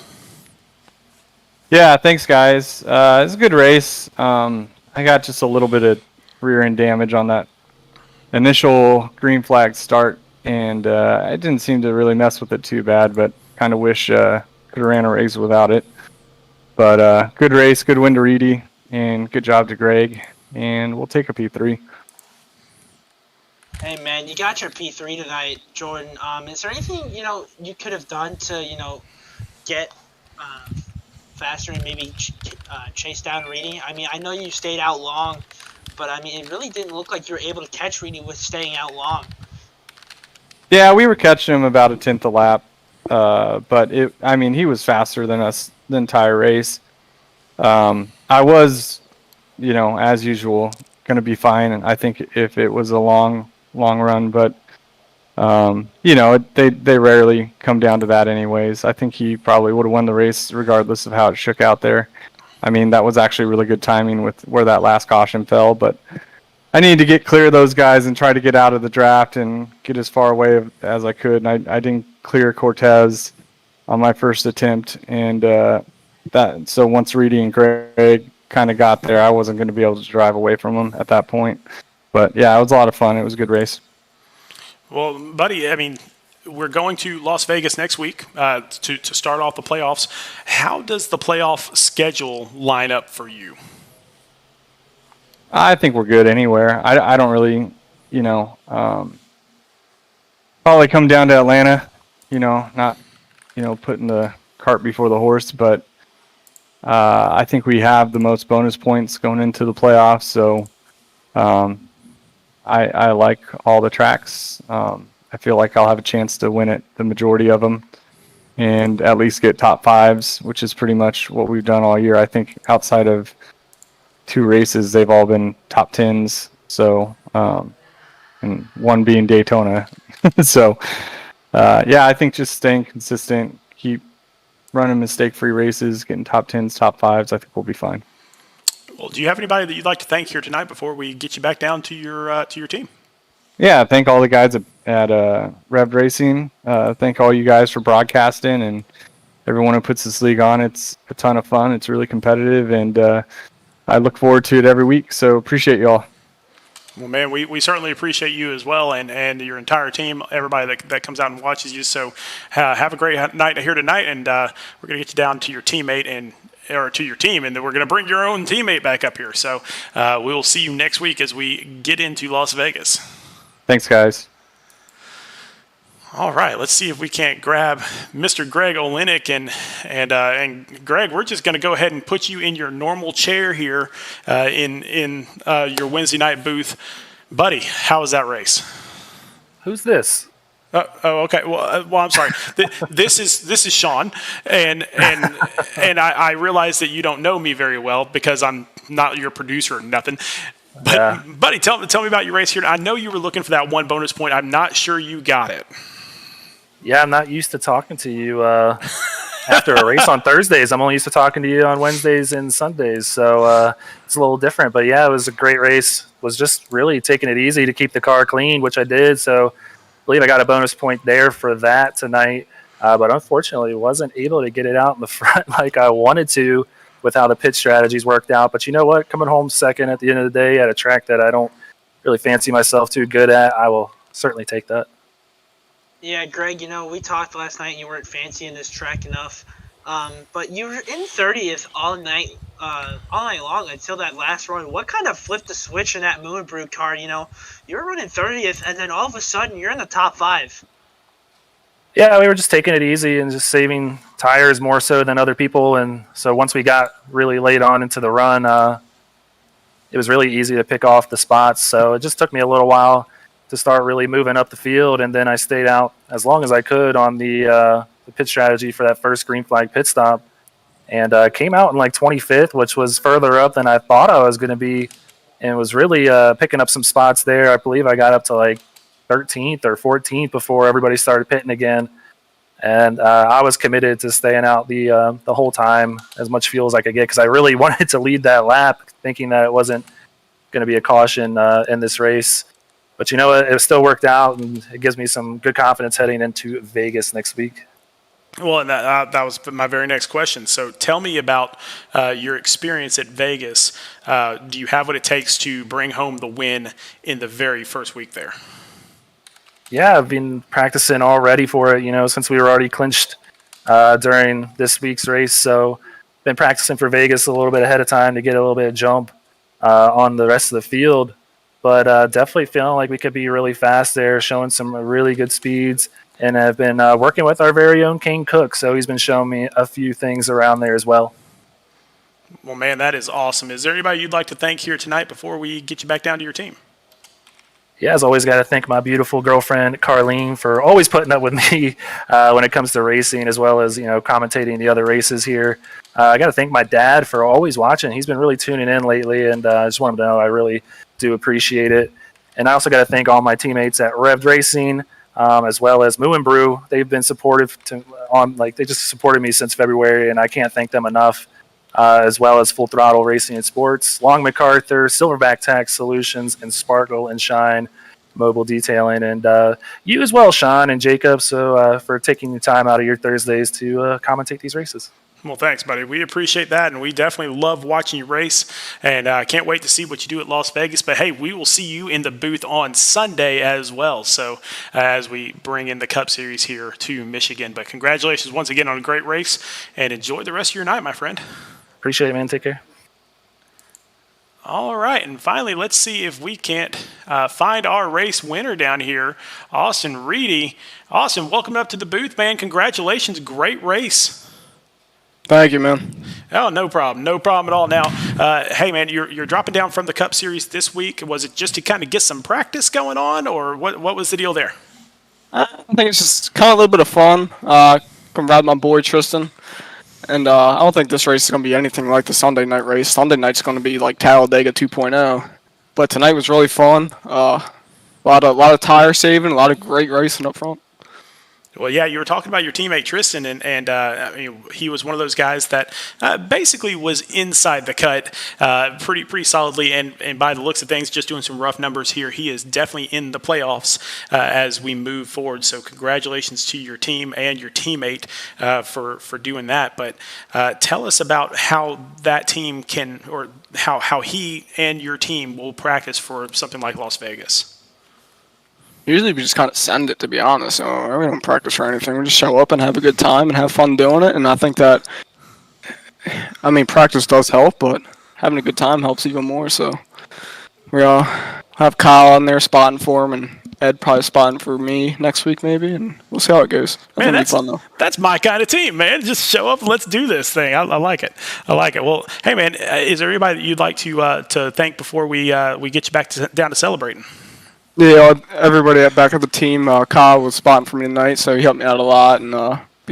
Yeah, thanks, guys. It was a good race. I got just a little bit of rear end damage on that initial green flag start, and I didn't seem to really mess with it too bad, but kind of wish could have ran a race without it. But good race, good win to Reedy, and good job to Greg, and we'll take a P3. Hey man, you got your P3 tonight, Jordan. Is there anything you could have done to get faster and maybe chase down Reedy? I mean, I know you stayed out long, but I mean, it really didn't look like you were able to catch Reedy with staying out long. Yeah, we were catching him about a tenth a lap, but he was faster than us the entire race. I was, as usual, going to be fine, and I think if it was a long run, but they rarely come down to that anyways. I think he probably would have won the race regardless of how it shook out there. I mean, that was actually really good timing with where that last caution fell, but I needed to get clear of those guys and try to get out of the draft and get as far away as I could. And I didn't clear Cortez on my first attempt, and so once Reedy and Greg kind of got there, I wasn't going to be able to drive away from them at that point. But yeah, it was a lot of fun. It was a good race. Well, buddy, I mean, we're going to Las Vegas next week to start off the playoffs. How does the playoff schedule line up for you? I think we're good anywhere. I don't really, probably come down to Atlanta, not, putting the cart before the horse, but I think we have the most bonus points going into the playoffs, so I like all the tracks. I feel like I'll have a chance to win it, the majority of them, and at least get top fives, which is pretty much what we've done all year. I think outside of 2 races, they've all been top 10s. So, and one being Daytona. So, I think just staying consistent, keep running mistake-free races, getting top 10s, top 5s, I think we'll be fine. Well, do you have anybody that you'd like to thank here tonight before we get you back down to your team? Yeah, thank all the guys at Rev Racing. Thank all you guys for broadcasting and everyone who puts this league on. It's a ton of fun. It's really competitive, and I look forward to it every week. So appreciate y'all. Well, man, we certainly appreciate you as well, and your entire team, everybody that comes out and watches you. So have a great night here tonight, and we're going to get you down to your teammate or to your team, and then we're going to bring your own teammate back up here. So we will see you next week as we get into Las Vegas. Thanks, guys. All right, let's see if we can't grab Mr. Greg Olynyk, and Greg, we're just going to go ahead and put you in your normal chair here in your Wednesday night booth, buddy. How was that race? Who's this? Okay. Well, I'm sorry. This is Sean, and I realize that you don't know me very well because I'm not your producer or nothing. But Yeah. buddy, tell me about your race here. I know you were looking for that one bonus point. I'm not sure you got it. Yeah, I'm not used to talking to you after a race on Thursdays. I'm only used to talking to you on Wednesdays and Sundays, so it's a little different. But yeah, it was a great race. Was just really taking it easy to keep the car clean, which I did. So I believe I got a bonus point there for that tonight. But unfortunately, wasn't able to get it out in the front like I wanted to with how the pit strategies worked out. But you know what? Coming home second at the end of the day at a track that I don't really fancy myself too good at, I will certainly take that. Yeah, Greg, we talked last night and you weren't fancying this track enough. But you were in 30th all night long until that last run. What kind of flipped the switch in that Moon Brew car? You were running 30th, and then all of a sudden you're in the top 5. Yeah, we were just taking it easy and just saving tires more so than other people. And so once we got really late on into the run, it was really easy to pick off the spots. So it just took me a little while to start really moving up the field, and then I stayed out as long as I could on the pit strategy for that first green flag pit stop, and came out in like 25th, which was further up than I thought I was going to be, and was really picking up some spots there. I believe I got up to like 13th or 14th before everybody started pitting again. And I was committed to staying out the whole time, as much fuel as I could get, because I really wanted to lead that lap, thinking that it wasn't going to be a caution in this race. But you know what? It still worked out, and it gives me some good confidence heading into Vegas next week. Well, and that was my very next question. So tell me about your experience at Vegas. Do you have what it takes to bring home the win in the very first week there? Yeah, I've been practicing already for it, since we were already clinched during this week's race. So been practicing for Vegas a little bit ahead of time to get a little bit of jump on the rest of the field. But definitely feeling like we could be really fast there, showing some really good speeds. And I've been working with our very own Kane Cook, so he's been showing me a few things around there as well. Well, man, that is awesome. Is there anybody you'd like to thank here tonight before we get you back down to your team? Yeah, as always, got to thank my beautiful girlfriend, Carlene, for always putting up with me when it comes to racing, as well as, commentating the other races here. I got to thank my dad for always watching. He's been really tuning in lately, and I just want him to know I really do appreciate it. And I also got to thank all my teammates at Revved Racing, as well as Moo and Brew. They've been supportive they just supported me since February, and I can't thank them enough. As well as Full Throttle Racing and Sports, Long MacArthur, Silverback Tax Solutions, and Sparkle and Shine Mobile Detailing. And you as well, Sean and Jacob, for taking the time out of your Thursdays to commentate these races. Well, thanks, buddy. We appreciate that, and we definitely love watching you race, and can't wait to see what you do at Las Vegas. But, hey, we will see you in the booth on Sunday as well, so as we bring in the Cup Series here to Michigan. But congratulations once again on a great race, and enjoy the rest of your night, my friend. Appreciate it, man. Take care. All right, and finally, let's see if we can't find our race winner down here, Austin Reedy. Austin, welcome up to the booth, man. Congratulations. Great race. Thank you, man. Oh, no problem. No problem at all. Now, hey, man, you're dropping down from the Cup Series this week. Was it just to kind of get some practice going on, or what was the deal there? I think it's just kind of a little bit of fun. Come ride my boy, Tristan. And I don't think this race is going to be anything like the Sunday night race. Sunday night's going to be like Talladega 2.0. But tonight was really fun. A lot of tire saving, a lot of great racing up front. Well, yeah, you were talking about your teammate Tristan, and I mean, he was one of those guys that basically was inside the cut pretty solidly, and by the looks of things, just doing some rough numbers here, he is definitely in the playoffs as we move forward. So congratulations to your team and your teammate for doing that. But tell us about how that team can, or how he and your team will practice for something like Las Vegas. Usually we just kind of send it, to be honest. We don't practice or anything. We just show up and have a good time and have fun doing it. And I think that, practice does help, but having a good time helps even more. So we have Kyle on there spotting for him, and Ed probably spotting for me next week maybe, and we'll see how it goes. Man, that's fun though. That's my kind of team, man. Just show up and let's do this thing. I like it. I like it. Well, hey, man, is there anybody that you'd like to thank before we get you back down to celebrating? Yeah, everybody back at the team. Kyle was spotting for me tonight, so he helped me out a lot and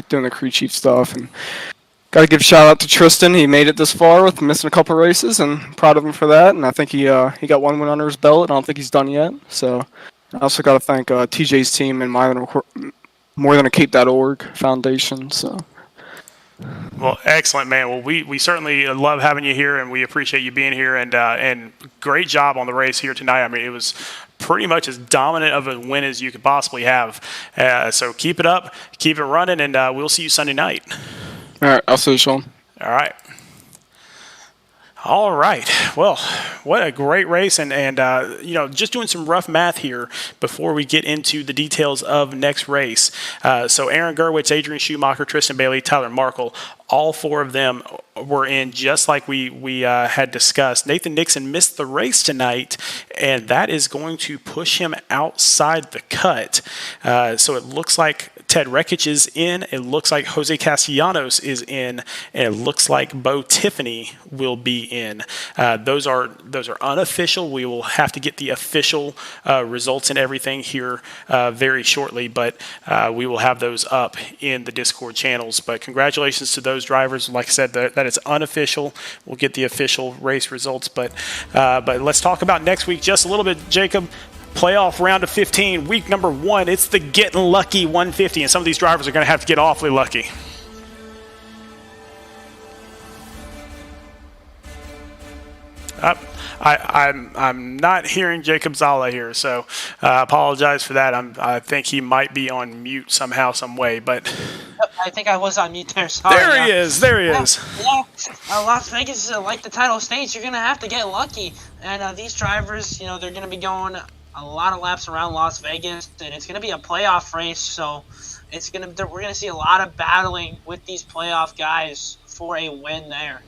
doing the crew chief stuff. And got to give a shout out to Tristan. He made it this far with missing a couple races, and proud of him for that. And I think he got one win under his belt. I don't think he's done yet. So I also got to thank TJ's team and morethancape.org foundation. So. Well, excellent, man. Well, we certainly love having you here, and we appreciate you being here. And great job on the race here tonight. I mean, it was pretty much as dominant of a win as you could possibly have. So keep it up, keep it running, and we'll see you Sunday night. All right, I'll see you, Sean. All right. All right. Well, what a great race. And just doing some rough math here before we get into the details of next race. So Aaron Gerwitz, Adrian Schumacher, Tristan Bailey, Tyler Markle, all four of them were in just like we had discussed. Nathan Nixon missed the race tonight, and that is going to push him outside the cut. So it looks like Ted Rekich is in. It looks like Jose Castellanos is in. And it looks like Bo Tiffany will be in. Those are unofficial. We will have to get the official results and everything here very shortly, but we will have those up in the Discord channels. But congratulations to those drivers. Like I said, that it's unofficial. We'll get the official race results, but let's talk about next week just a little bit, Jacob. Playoff round of 15, week number 1. It's the Getting Lucky 150, and some of these drivers are going to have to get awfully lucky. I'm not hearing Jacob Zala here, so I apologize for that. I think he might be on mute somehow, some way, but I think I was on mute there. Sorry. There he is. Yeah. Las Vegas is like the title stage. You're gonna have to get lucky, and these drivers, they're gonna be going a lot of laps around Las Vegas, and it's gonna be a playoff race. So we're gonna see a lot of battling with these playoff guys for a win there.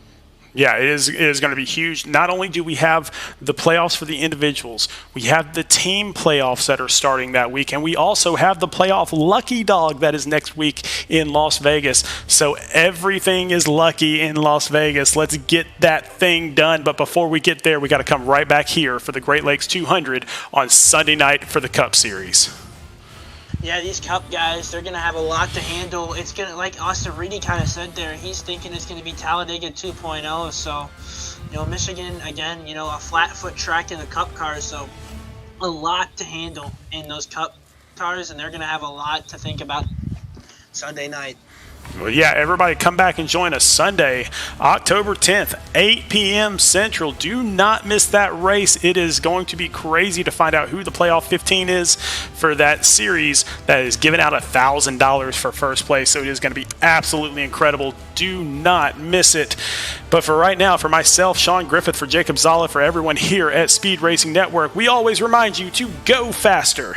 Yeah, it is going to be huge. Not only do we have the playoffs for the individuals, we have the team playoffs that are starting that week, and we also have the playoff lucky dog that is next week in Las Vegas. So everything is lucky in Las Vegas. Let's get that thing done. But before we get there, we got to come right back here for the Great Lakes 200 on Sunday night for the Cup Series. Yeah, these Cup guys, they're going to have a lot to handle. It's going to, like Austin Reedy kind of said there, he's thinking it's going to be Talladega 2.0. So, Michigan, again, a flat foot track in the Cup cars. So, a lot to handle in those Cup cars, and they're going to have a lot to think about Sunday night. Well, yeah, everybody come back and join us Sunday, October 10th, 8 p.m. Central. Do not miss that race. It is going to be crazy to find out who the playoff 15 is for that series that is giving out $1,000 for first place. So it is going to be absolutely incredible. Do not miss it. But for right now, for myself, Sean Griffith, for Jacob Zala, for everyone here at Speed Racing Network, we always remind you to go faster.